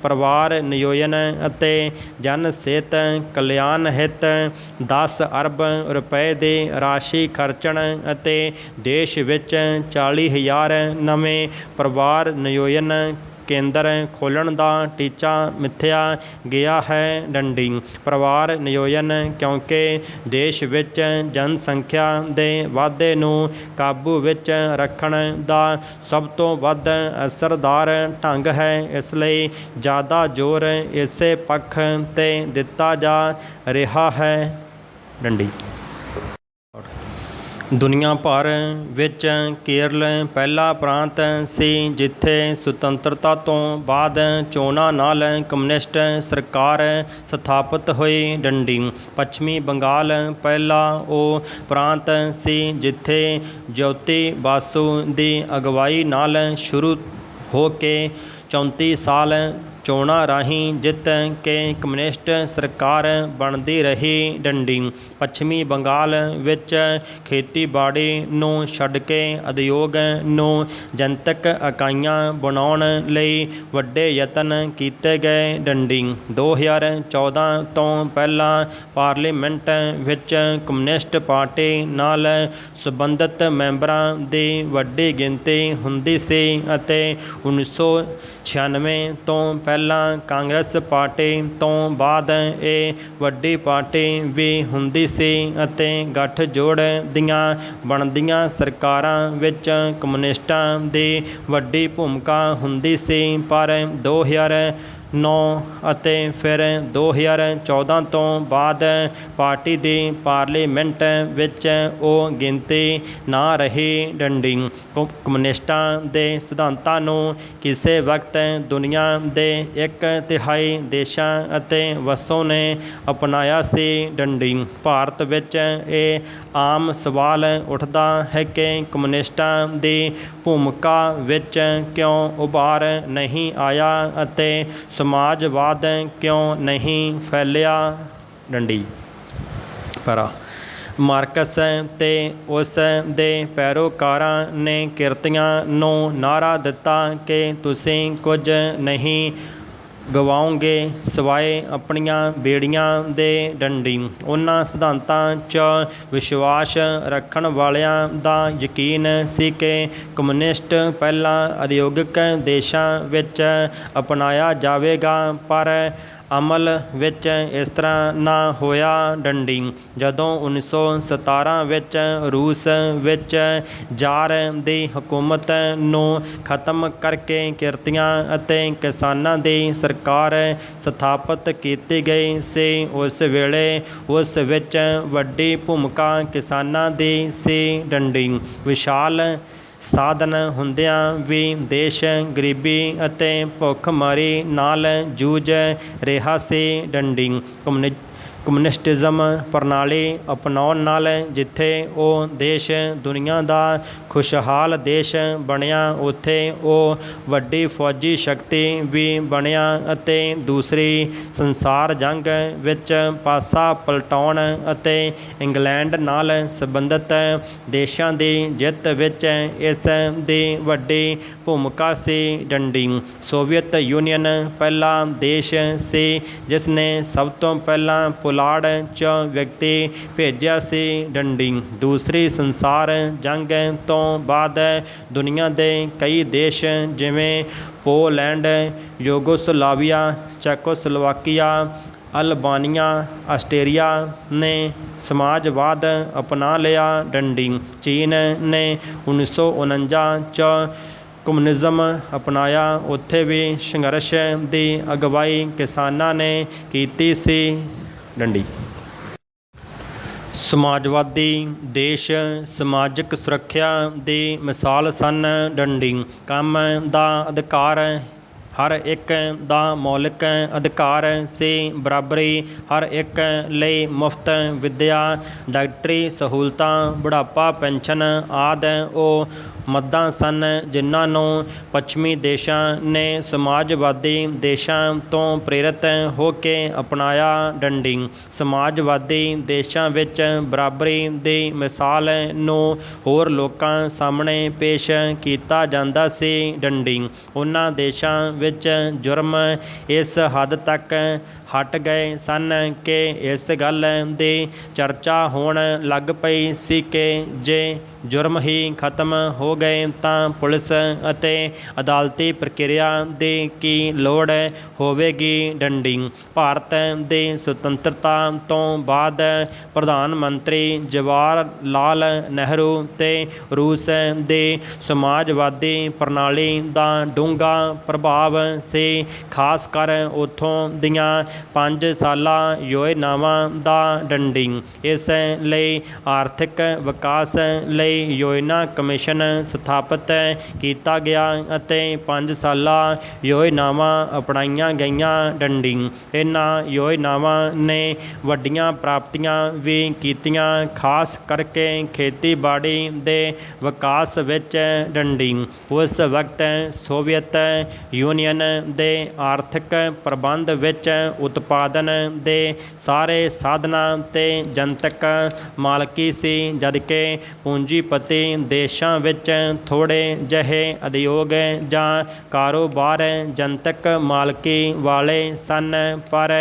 ਪਰਿਵਾਰ ਨਿਯੋਜਨ ਅਤੇ ਜਨ ਸਿਹਤ ਕਲਿਆਣ ਹਿੱਤ 10 ਅਰਬ ਰੁਪਏ ਦੀ ਰਾਸ਼ੀ ਖਰਚਣ ਅਤੇ ਦੇਸ਼ ਵਿੱਚ 40,000 ਨਵੇਂ ਪਰਿਵਾਰ ਨਿਯੋਜਨ ਕੇਂਦਰ ਖੋਲ੍ਹਣ ਦਾ ਟੀਚਾ ਮਿਥਿਆ ਗਿਆ ਹੈ। ਡੰਡੀ ਪਰਿਵਾਰ ਨਿਯੋਜਨ ਕਿਉਂਕਿ ਦੇਸ਼ ਵਿੱਚ ਜਨਸੰਖਿਆ ਦੇ ਵਾਧੇ ਨੂੰ ਕਾਬੂ ਵਿੱਚ ਰੱਖਣ ਦਾ ਸਭ ਤੋਂ ਵੱਧ ਅਸਰਦਾਰ ਢੰਗ ਹੈ, ਇਸ ਲਈ ਜ਼ਿਆਦਾ ਜ਼ੋਰ ਇਸੇ ਪੱਖ 'ਤੇ ਦਿੱਤਾ ਜਾ ਰਿਹਾ ਹੈ। ਡੰਡੀ ਦੁਨੀਆ ਭਰ ਵਿੱਚ ਕੇਰਲ ਪਹਿਲਾ ਪ੍ਰਾਂਤ ਸੀ ਜਿੱਥੇ ਸੁਤੰਤਰਤਾ ਤੋਂ ਬਾਅਦ ਚੋਣਾਂ ਨਾਲ ਕਮਿਊਨਿਸਟ ਸਰਕਾਰ ਸਥਾਪਿਤ ਹੋਈ। ਡੰਡੀ ਪੱਛਮੀ ਬੰਗਾਲ ਪਹਿਲਾ ਉਹ ਪ੍ਰਾਂਤ ਸੀ ਜਿੱਥੇ ਜੋਤੀ ਬਾਸੂ ਦੀ ਅਗਵਾਈ ਨਾਲ ਸ਼ੁਰੂ ਹੋ ਕੇ 34 ਸਾਲ ਚੋਣਾਂ ਰਾਹੀਂ ਜਿੱਤ ਕੇ ਕਮਿਊਨਿਸਟ ਸਰਕਾਰ ਬਣਦੀ ਰਹੀ। ਡੰਡੀ ਪੱਛਮੀ ਬੰਗਾਲ ਵਿੱਚ ਖੇਤੀਬਾੜੀ ਨੂੰ ਛੱਡ ਕੇ ਉਦਯੋਗ ਨੂੰ ਜਨਤਕ ਇਕਾਈਆਂ ਬਣਾਉਣ ਲਈ ਵੱਡੇ ਯਤਨ ਕੀਤੇ ਗਏ। ਡੰਡੀ 2014 ਤੋਂ ਪਹਿਲਾਂ ਪਾਰਲੀਮੈਂਟ ਵਿੱਚ ਕਮਿਊਨਿਸਟ ਪਾਰਟੀ ਨਾਲ ਸੰਬੰਧਿਤ ਮੈਂਬਰਾਂ ਦੀ ਵੱਡੀ ਗਿਣਤੀ ਹੁੰਦੀ ਸੀ ਅਤੇ 1996 ਤੋਂ ਪਹਿਲਾਂ ਕਾਂਗਰਸ ਪਾਰਟੀ ਤੋਂ ਬਾਅਦ ਇਹ ਵੱਡੀ ਪਾਰਟੀ ਵੀ ਹੁੰਦੀ ਸੀ ਅਤੇ ਗੱਠਜੋੜ ਦੀਆਂ ਬਣਦੀਆਂ ਸਰਕਾਰਾਂ ਵਿੱਚ ਕਮਿਊਨਿਸਟਾਂ ਦੀ ਵੱਡੀ ਭੂਮਿਕਾ ਹੁੰਦੀ ਸੀ। ਪਰ 2009 ਅਤੇ ਫਿਰ 2014 ਤੋਂ ਬਾਅਦ ਪਾਰਟੀ ਦੀ ਪਾਰਲੀਮੈਂਟ ਵਿੱਚ ਉਹ ਗਿਣਤੀ ਨਾ ਰਹੀ। ਡੰਡੀ ਕਮਿਊਨਿਸਟਾਂ ਦੇ ਸਿਧਾਂਤਾਂ ਨੂੰ ਕਿਸੇ ਵਕਤ ਦੁਨੀਆ ਦੇ 1/3 ਦੇਸ਼ਾਂ ਅਤੇ ਵਸੋਂ ਨੇ ਅਪਣਾਇਆ ਸੀ। ਡੰਡੀ ਭਾਰਤ ਵਿੱਚ ਇਹ ਆਮ ਸਵਾਲ ਉੱਠਦਾ ਹੈ ਕਿ ਕਮਿਊਨਿਸਟਾਂ ਦੀ ਭੂਮਿਕਾ ਵਿੱਚ ਕਿਉਂ ਉਭਾਰ ਨਹੀਂ ਆਇਆ ਅਤੇ ਸਮਾਜਵਾਦ ਕਿਉਂ ਨਹੀਂ ਫੈਲਿਆ। ਡੰਡੀ ਪਰ ਮਾਰਕਸ ਤੇ ਉਸ ਦੇ ਪੈਰੋਕਾਰਾਂ ਨੇ ਕਿਰਤੀਆਂ ਨੂੰ ਨਾਅਰਾ ਦਿੱਤਾ ਕਿ ਤੁਸੀਂ ਕੁਝ ਨਹੀਂ ਗਵਾਓਗੇ ਸਿਵਾਏ ਆਪਣੀਆਂ ਬੇੜੀਆਂ ਦੇ। ਡੰਡੀ ਉਹਨਾਂ ਸਿਧਾਂਤਾਂ 'ਚ ਵਿਸ਼ਵਾਸ ਰੱਖਣ ਵਾਲਿਆਂ ਦਾ ਯਕੀਨ ਸੀ ਕਿ ਕਮਿਊਨਿਸਟ ਪਹਿਲਾਂ ਉਦਯੋਗਿਕ ਦੇਸ਼ਾਂ ਵਿੱਚ ਅਪਣਾਇਆ ਜਾਵੇਗਾ, ਪਰ ਅਮਲ ਵਿੱਚ ਇਸ ਤਰ੍ਹਾਂ ਨਾ ਹੋਇਆ। ਡੰਡੀ ਜਦੋਂ 1917 ਵਿੱਚ ਰੂਸ ਵਿੱਚ ਜ਼ਾਰ ਦੀ ਹਕੂਮਤ ਨੂੰ ਖਤਮ ਕਰਕੇ ਕਿਰਤੀਆਂ ਅਤੇ ਕਿਸਾਨਾਂ ਦੀ ਸਰਕਾਰ ਸਥਾਪਿਤ ਕੀਤੀ ਗਈ ਸੀ, ਉਸ ਵੇਲੇ ਉਸ ਵਿੱਚ ਵੱਡੀ ਭੂਮਿਕਾ ਕਿਸਾਨਾਂ ਦੀ ਸੀ। ਡੰਡੀ ਵਿਸ਼ਾਲ ਸਾਧਨ ਹੁੰਦਿਆਂ ਵੀ ਦੇਸ਼ ਗਰੀਬੀ ਅਤੇ ਭੁੱਖਮਰੀ ਨਾਲ ਜੂਝ ਰਿਹਾ ਸੀ। ਡੰਡੀ ਕਮਿਊਨਿਸਟਿਜ਼ਮ ਪ੍ਰਣਾਲੀ ਅਪਣਾਉਣ ਨਾਲ ਜਿੱਥੇ ਉਹ ਦੇਸ਼ ਦੁਨੀਆ ਦਾ ਖੁਸ਼ਹਾਲ ਦੇਸ਼ ਬਣਿਆ, ਉੱਥੇ ਉਹ ਵੱਡੀ ਫੌਜੀ ਸ਼ਕਤੀ ਵੀ ਬਣਿਆ ਅਤੇ ਦੂਸਰੀ ਸੰਸਾਰ ਜੰਗ ਵਿੱਚ ਪਾਸਾ ਪਲਟਾਉਣ ਅਤੇ ਇੰਗਲੈਂਡ ਨਾਲ ਸੰਬੰਧਿਤ ਦੇਸ਼ਾਂ ਦੀ ਜਿੱਤ ਵਿੱਚ ਇਸ ਦੀ ਵੱਡੀ ਭੂਮਿਕਾ ਸੀ। ਡੰਡੀ ਸੋਵੀਅਤ ਯੂਨੀਅਨ ਪਹਿਲਾ ਦੇਸ਼ ਸੀ ਜਿਸ ਨੇ ਸਭ ਤੋਂ ਪਹਿਲਾਂ ਪੁਲਾੜ 'ਚ ਵਿਅਕਤੀ ਭੇਜਿਆ ਸੀ। ਡੰਡੀ ਦੂਸਰੀ ਸੰਸਾਰ ਜੰਗ ਤੋਂ ਬਾਅਦ ਦੁਨੀਆ ਦੇ ਕਈ ਦੇਸ਼ ਜਿਵੇਂ Poland, Yugoslavia, Czechoslovakia, Albania, Austria ਨੇ ਸਮਾਜਵਾਦ ਅਪਣਾ ਲਿਆ। ਡੰਡੀ ਚੀਨ ਨੇ 1949 'ਚ ਕਮਿਊਨਿਜ਼ਮ ਅਪਣਾਇਆ, ਉੱਥੇ ਵੀ ਸੰਘਰਸ਼ ਦੀ ਅਗਵਾਈ ਕਿਸਾਨਾਂ ਨੇ ਕੀਤੀ ਸੀ। ਡੰਡੀ। ਸਮਾਜਵਾਦੀ ਦੇਸ਼ ਸਮਾਜਿਕ ਸੁਰੱਖਿਆ ਦੀ ਮਿਸਾਲ ਸਨ। ਡੰਡੀ। ਕੰਮ ਦਾ ਅਧਿਕਾਰ ਹਰ ਇੱਕ ਦਾ ਮੌਲਿਕ ਅਧਿਕਾਰ ਸੀ। ਬਰਾਬਰੀ ਹਰ ਇੱਕ ਲਈ ਮੁਫਤ ਵਿੱਦਿਆ, ਡਾਕਟਰੀ ਸਹੂਲਤਾਂ, ਬੁਢਾਪਾ ਪੈਨਸ਼ਨ ਆਦਿ ਉਹ ਮੱਦਾਂ ਸਨ ਜਿਨ੍ਹਾਂ ਨੂੰ ਪੱਛਮੀ ਦੇਸ਼ਾਂ ਨੇ ਸਮਾਜਵਾਦੀ ਦੇਸ਼ਾਂ ਤੋਂ ਪ੍ਰੇਰਿਤ ਹੋ ਕੇ ਅਪਣਾਇਆ। ਡੰਡੀ। ਸਮਾਜਵਾਦੀ ਦੇਸ਼ਾਂ ਵਿੱਚ ਬਰਾਬਰੀ ਦੀ ਮਿਸਾਲ ਨੂੰ ਹੋਰ ਲੋਕਾਂ ਸਾਹਮਣੇ ਪੇਸ਼ ਕੀਤਾ ਜਾਂਦਾ ਸੀ। ਡੰਡੀ। ਉਹਨਾਂ ਦੇਸ਼ਾਂ ਵਿੱਚ ਜੁਰਮ ਇਸ ਹੱਦ ਤੱਕ ਹਟ ਗਏ ਸਨ ਕਿ ਇਸ ਗੱਲ ਦੀ ਚਰਚਾ ਹੋਣ ਲੱਗ ਪਈ ਸੀ ਕਿ ਜੇ ਜੁਰਮ ਹੀ ਖਤਮ ਹੋ ਗਏ ਤਾਂ ਪੁਲਿਸ ਅਤੇ ਅਦਾਲਤੀ ਪ੍ਰਕਿਰਿਆ ਦੀ ਕੀ ਲੋੜ ਹੋਵੇਗੀ। ਡੰਡੀ। ਭਾਰਤ ਦੀ ਸੁਤੰਤਰਤਾ ਤੋਂ ਬਾਅਦ ਪ੍ਰਧਾਨ ਮੰਤਰੀ ਜਵਾਹਰ ਲਾਲ ਨਹਿਰੂ ਤੇ ਰੂਸ ਦੀ ਸਮਾਜਵਾਦੀ ਪ੍ਰਣਾਲੀ ਦਾ ਡੂੰਘਾ ਪ੍ਰਭਾਵ ਸੀ। ਖਾਸ ਕਰ ਉੱਥੋਂ ਦੀਆਂ 5 ਸਾਲਾ ਯੋਜਨਾਵਾਂ ਦਾ। ਡੰਡੀ। ਇਸ ਲਈ ਆਰਥਿਕ ਵਿਕਾਸ ਲਈ ਯੋਜਨਾ ਕਮਿਸ਼ਨ ਸਥਾਪਿਤ ਕੀਤਾ ਗਿਆ ਅਤੇ 5 ਸਾਲਾ ਯੋਜਨਾਵਾਂ ਅਪਣਾਈਆਂ ਗਈਆਂ। ਡੰਡੀ। ਇਹਨਾਂ ਯੋਜਨਾਵਾਂ ਨੇ ਵੱਡੀਆਂ ਪ੍ਰਾਪਤੀਆਂ ਵੀ ਕੀਤੀਆਂ, ਖਾਸ ਕਰਕੇ ਖੇਤੀਬਾੜੀ ਦੇ ਵਿਕਾਸ ਵਿੱਚ। ਡੰਡੀ। ਉਸ ਵਕਤ ਸੋਵੀਅਤ ਯੂਨੀਅਨ ਦੇ ਆਰਥਿਕ ਪ੍ਰਬੰਧ ਵਿੱਚ ਉਤਪਾਦਨ ਦੇ ਸਾਰੇ ਸਾਧਨਾਂ 'ਤੇ ਜਨਤਕ ਮਾਲਕੀ ਸੀ, ਜਦਕਿ ਪੂੰਜੀਪਤੀ ਦੇਸ਼ਾਂ ਵਿੱਚ ਥੋੜ੍ਹੇ ਜਿਹੇ ਉਦਯੋਗ ਜਾਂ ਕਾਰੋਬਾਰ ਜਨਤਕ ਮਾਲਕੀ ਵਾਲੇ ਸਨ, ਪਰ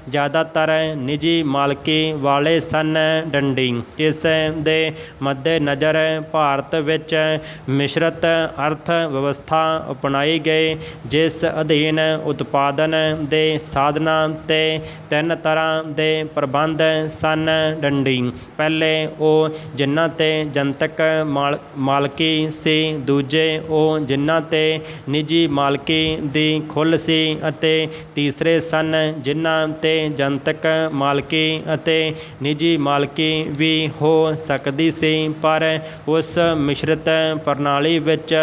ਜ਼ਿਆਦਾਤਰ ਨਿੱਜੀ ਮਾਲਕੀ ਵਾਲੇ ਸਨ। ਡੰਡੀ। ਇਸ ਦੇ ਮੱਦੇਨਜ਼ਰ ਭਾਰਤ ਵਿੱਚ ਮਿਸ਼ਰਤ ਅਰਥ ਵਿਵਸਥਾ ਅਪਣਾਈ ਗਈ, ਜਿਸ ਅਧੀਨ ਉਤਪਾਦਨ ਦੇ ਸਾਧਨਾਂ 'ਤੇ 3 ਤਰ੍ਹਾਂ ਦੇ ਪ੍ਰਬੰਧ ਸਨ। ਡੰਡੀ। ਪਹਿਲੇ ਉਹ ਜਿਨ੍ਹਾਂ 'ਤੇ ਜਨਤਕ ਮਾਲਕੀ ਸੀ, ਦੂਜੇ ਉਹ ਜਿਨ੍ਹਾਂ 'ਤੇ ਨਿੱਜੀ ਮਾਲਕੀ ਦੀ ਖੁੱਲ੍ਹ ਸੀ ਅਤੇ ਤੀਸਰੇ ਸਨ ਜਿਨ੍ਹਾਂ 'ਤੇ ਜਨਤਕ ਮਾਲਕੀ ਅਤੇ ਨਿੱਜੀ ਮਾਲਕੀ ਵੀ ਹੋ ਸਕਦੀ ਸੀ। ਪਰ ਉਸ ਮਿਸ਼ਰਿਤ ਪ੍ਰਣਾਲੀ ਵਿੱਚ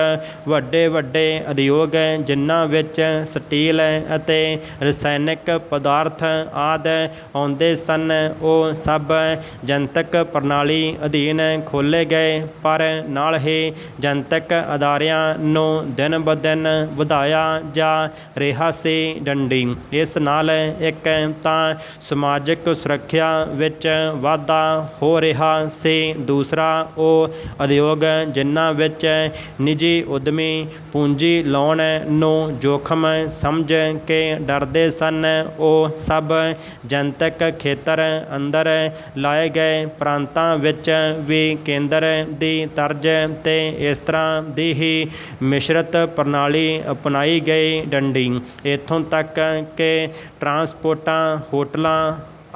ਵੱਡੇ ਵੱਡੇ ਉਦਯੋਗ ਜਿਨ੍ਹਾਂ ਵਿੱਚ ਸਟੀਲ ਅਤੇ ਰਸਾਇਣਕ ਪਦਾਰਥ ਆਦਿ ਆਉਂਦੇ ਸਨ, ਉਹ ਸਭ ਜਨਤਕ ਪ੍ਰਣਾਲੀ ਅਧੀਨ ਖੋਲ੍ਹੇ ਗਏ, ਪਰ ਨਾਲ ਹੀ ਜਨਤਕ ਅਦਾਰਿਆਂ ਨੂੰ ਦਿਨ ਬ ਦਿਨ ਵਧਾਇਆ ਜਾ ਰਿਹਾ ਸੀ। ਡੰਡੀ। ਇਸ ਨਾਲ ਇੱਕ ਤਾਂ ਸਮਾਜਿਕ ਸੁਰੱਖਿਆ ਵਿੱਚ ਵਾਧਾ ਹੋ ਰਿਹਾ ਸੀ, ਦੂਸਰਾ ਉਹ ਉਦਯੋਗ ਜਿਨ੍ਹਾਂ ਵਿੱਚ ਨਿੱਜੀ ਉੱਦਮੀ ਪੂੰਜੀ ਲਾਉਣ ਨੂੰ ਜੋਖਮ ਸਮਝ ਕੇ ਡਰਦੇ ਸਨ, ਉਹ ਸਭ ਜਨਤਕ ਖੇਤਰ ਅੰਦਰ ਲਾਏ ਗਏ। ਪ੍ਰਾਂਤਾਂ ਵਿੱਚ ਵੀ ਕੇਂਦਰ ਦੀ ਤਰਜ਼ 'ਤੇ ਇਸ ਤਰ੍ਹਾਂ ਦੀ ਹੀ ਮਿਸ਼ਰਤ ਪ੍ਰਣਾਲੀ ਅਪਣਾਈ ਗਈ। ਡੰਡੀ। ਇੱਥੋਂ ਤੱਕ ਕਿ ਟਰਾਂਸਪੋਰਟਾਂ, ਹੋਟਲਾਂ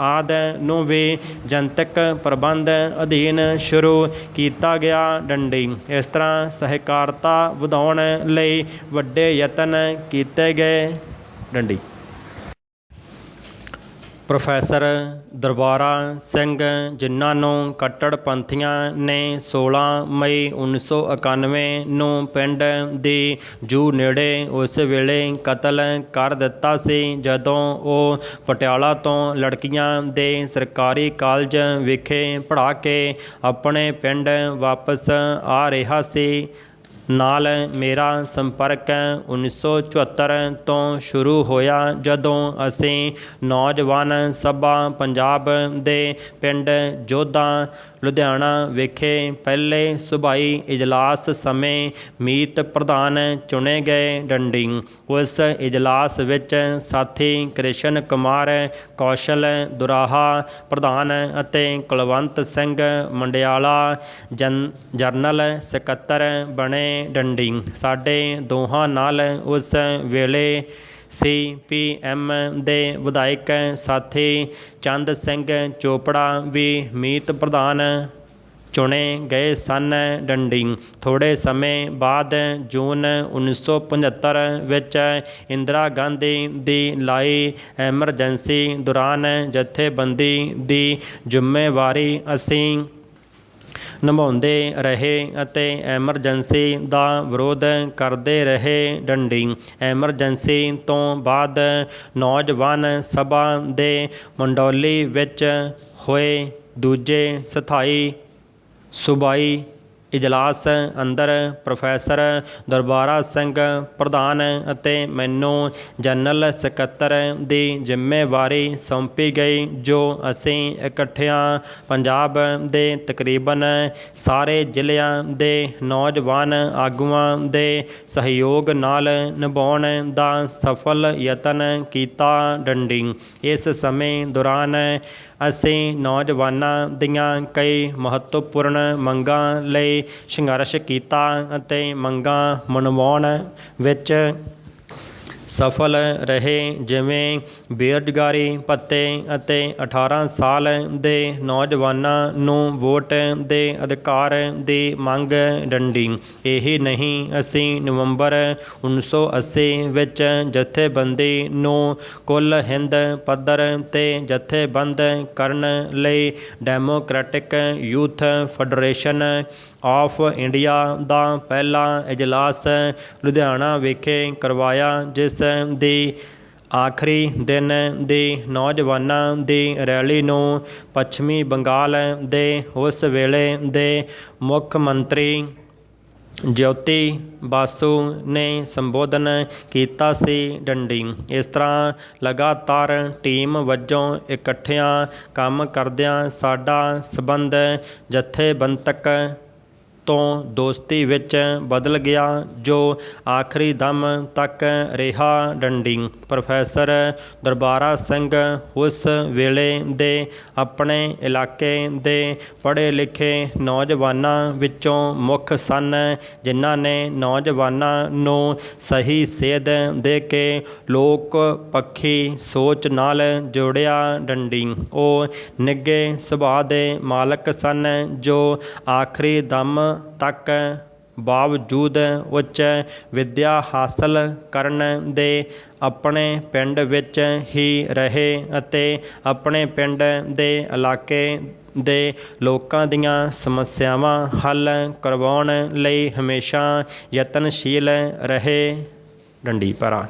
ਆਦਿ ਨੂੰ ਵੀ ਜਨਤਕ ਪ੍ਰਬੰਧ ਅਧੀਨ ਸ਼ੁਰੂ ਕੀਤਾ ਗਿਆ। ਡੰਡੀ। ਇਸ ਤਰ੍ਹਾਂ ਸਹਿਕਾਰਤਾ ਵਧਾਉਣ ਲਈ ਵੱਡੇ ਯਤਨ ਕੀਤੇ ਗਏ। ਡੰਡੀ। ਪ੍ਰੋਫੈਸਰ ਦਰਬਾਰਾ ਸਿੰਘ, ਜਿਨ੍ਹਾਂ ਨੂੰ ਕੱਟੜਪੰਥੀਆਂ ਨੇ 16 ਮਈ 1991 ਨੂੰ ਪਿੰਡ ਦੀ ਜੂ ਨੇੜੇ ਉਸ ਵੇਲੇ ਕਤਲ ਕਰ ਦਿੱਤਾ ਸੀ ਜਦੋਂ ਉਹ ਪਟਿਆਲਾ ਤੋਂ ਲੜਕੀਆਂ ਦੇ ਸਰਕਾਰੀ ਕਾਲਜ ਵਿਖੇ ਪੜ੍ਹਾ ਕੇ ਆਪਣੇ ਪਿੰਡ ਵਾਪਸ ਆ ਰਿਹਾ ਸੀ। ਨਾਲ ਮੇਰਾ ਸੰਪਰਕ 1974 ਤੋਂ ਸ਼ੁਰੂ ਹੋਇਆ, ਜਦੋਂ ਅਸੀਂ ਨੌਜਵਾਨ ਸਭਾ ਪੰਜਾਬ ਦੇ ਪਿੰਡ ਜੋਧਾ ਲੁਧਿਆਣਾ ਵਿਖੇ ਪਹਿਲੇ ਸੂਬਾਈ ਇਜਲਾਸ ਸਮੇਂ ਮੀਤ ਪ੍ਰਧਾਨ ਚੁਣੇ ਗਏ। ਡੰਡੀ। ਉਸ ਇਜਲਾਸ ਵਿੱਚ ਸਾਥੀ ਕ੍ਰਿਸ਼ਨ ਕੁਮਾਰ ਕੌਸ਼ਲ ਦੁਰਾਹਾ ਪ੍ਰਧਾਨ ਅਤੇ ਕੁਲਵੰਤ ਸਿੰਘ ਮੰਡਿਆਲਾ ਜਨਰਲ ਸਕੱਤਰ ਬਣੇ। ਡੰਡੀ। ਸਾਡੇ ਦੋਹਾਂ ਨਾਲ ਉਸ ਵੇਲੇ CPM ਦੇ ਵਿਧਾਇਕ ਸਾਥੀ ਚੰਦ ਸਿੰਘ ਚੋਪੜਾ ਵੀ ਮੀਤ ਪ੍ਰਧਾਨ ਚੁਣੇ ਗਏ ਸਨ ਡੰਡੀ। ਥੋੜ੍ਹੇ ਸਮੇਂ ਬਾਅਦ ਜੂਨ 1975 ਵਿੱਚ ਇੰਦਰਾ ਗਾਂਧੀ ਦੀ ਲਾਈ ਐਮਰਜੈਂਸੀ ਦੌਰਾਨ ਜਥੇਬੰਦੀ ਦੀ ਜ਼ਿੰਮੇਵਾਰੀ ਅਸੀਂ ਨਿਭਾਉਂਦੇ ਰਹੇ ਅਤੇ ਐਮਰਜੈਂਸੀ ਦਾ ਵਿਰੋਧ ਕਰਦੇ ਰਹੇ ਡੰਡੀ। ਐਮਰਜੈਂਸੀ ਤੋਂ ਬਾਅਦ ਨੌਜਵਾਨ ਸਭਾ ਦੇ ਮੰਡੌਲੀ ਵਿੱਚ ਹੋਏ ਦੂਜੇ ਸਥਾਈ ਸੂਬਾਈ ਇਜਲਾਸ ਅੰਦਰ ਪ੍ਰੋਫੈਸਰ ਦਰਬਾਰਾ ਸਿੰਘ ਪ੍ਰਧਾਨ ਅਤੇ ਮੈਨੂੰ ਜਨਰਲ ਸਕੱਤਰ ਦੀ ਜ਼ਿੰਮੇਵਾਰੀ ਸੌਂਪੀ ਗਈ, ਜੋ ਅਸੀਂ ਇਕੱਠਿਆਂ ਪੰਜਾਬ ਦੇ ਤਕਰੀਬਨ ਸਾਰੇ ਜ਼ਿਲ੍ਹਿਆਂ ਦੇ ਨੌਜਵਾਨ ਆਗੂਆਂ ਦੇ ਸਹਿਯੋਗ ਨਾਲ ਨਿਭਾਉਣ ਦਾ ਸਫਲ ਯਤਨ ਕੀਤਾ ਡੰਡੀ। ਇਸ ਸਮੇਂ ਦੌਰਾਨ ਅਸੀਂ ਨੌਜਵਾਨਾਂ ਦੀਆਂ ਕਈ ਮਹੱਤਵਪੂਰਨ ਮੰਗਾਂ ਲਈ ਸੰਘਰਸ਼ ਕੀਤਾ ਅਤੇ ਮੰਗਾਂ ਮਨਵਾਉਣ ਵਿੱਚ ਸਫਲ ਰਹੇ, ਜਿਵੇਂ ਬੇਰੁਜ਼ਗਾਰੀ ਭੱਤੇ ਅਤੇ 18 ਸਾਲ ਦੇ ਨੌਜਵਾਨਾਂ ਨੂੰ ਵੋਟ ਦੇ ਅਧਿਕਾਰ ਦੀ ਮੰਗ ਡੰਡੀ। ਇਹੀ ਨਹੀਂ, ਅਸੀਂ ਨਵੰਬਰ 1980 ਵਿੱਚ ਜਥੇਬੰਦੀ ਨੂੰ ਕੁੱਲ ਹਿੰਦ ਪੱਧਰ 'ਤੇ ਜਥੇਬੰਦ ਕਰਨ ਲਈ democratic youth federation of India ਦਾ ਪਹਿਲਾ ਇਜਲਾਸ ਲੁਧਿਆਣਾ ਵਿਖੇ ਕਰਵਾਇਆ, ਜਿਸ ਦੀ ਆਖਰੀ ਦਿਨ ਦੀ ਨੌਜਵਾਨਾਂ ਦੀ ਰੈਲੀ ਨੂੰ ਪੱਛਮੀ ਬੰਗਾਲ ਦੇ ਉਸ ਵੇਲੇ ਦੇ ਮੁੱਖ ਮੰਤਰੀ ਜਯੋਤੀ ਬਾਸੂ ਨੇ ਸੰਬੋਧਨ ਕੀਤਾ ਸੀ ਡੰਡੀ। ਇਸ ਤਰ੍ਹਾਂ ਲਗਾਤਾਰ ਟੀਮ ਵਜੋਂ ਇਕੱਠਿਆਂ ਕੰਮ ਕਰਦਿਆਂ ਸਾਡਾ ਸੰਬੰਧ ਜਥੇਬੰਦਕ ਤੋਂ ਦੋਸਤੀ ਵਿੱਚ ਬਦਲ ਗਿਆ, ਜੋ ਆਖਰੀ ਦਮ ਤੱਕ ਰਿਹਾ ਡੰਡੀ। ਪ੍ਰੋਫੈਸਰ ਦਰਬਾਰਾ ਸਿੰਘ ਉਸ ਵੇਲੇ ਦੇ ਆਪਣੇ ਇਲਾਕੇ ਦੇ ਪੜ੍ਹੇ ਲਿਖੇ ਨੌਜਵਾਨਾਂ ਵਿੱਚੋਂ ਮੁੱਖ ਸਨ, ਜਿਨ੍ਹਾਂ ਨੇ ਨੌਜਵਾਨਾਂ ਨੂੰ ਸਹੀ ਸੇਧ ਦੇ ਕੇ ਲੋਕ ਪੱਖੀ ਸੋਚ ਨਾਲ ਜੋੜਿਆ ਡੰਡੀ। ਉਹ ਨਿੱਘੇ ਸੁਭਾਅ ਦੇ ਮਾਲਕ ਸਨ, ਜੋ ਆਖਰੀ ਦਮ ਤੱਕ ਬਾਵਜੂਦ ਉੱਚ ਵਿੱਦਿਆ ਹਾਸਲ ਕਰਨ ਦੇ ਆਪਣੇ ਪਿੰਡ ਵਿੱਚ ਹੀ ਰਹੇ ਅਤੇ ਆਪਣੇ ਪਿੰਡ ਦੇ ਇਲਾਕੇ ਦੇ ਲੋਕਾਂ ਦੀਆਂ ਸਮੱਸਿਆਵਾਂ ਹੱਲ ਕਰਵਾਉਣ ਲਈ ਹਮੇਸ਼ਾ ਯਤਨਸ਼ੀਲ ਰਹੇ ਡੰਡੀ। ਭਰਾ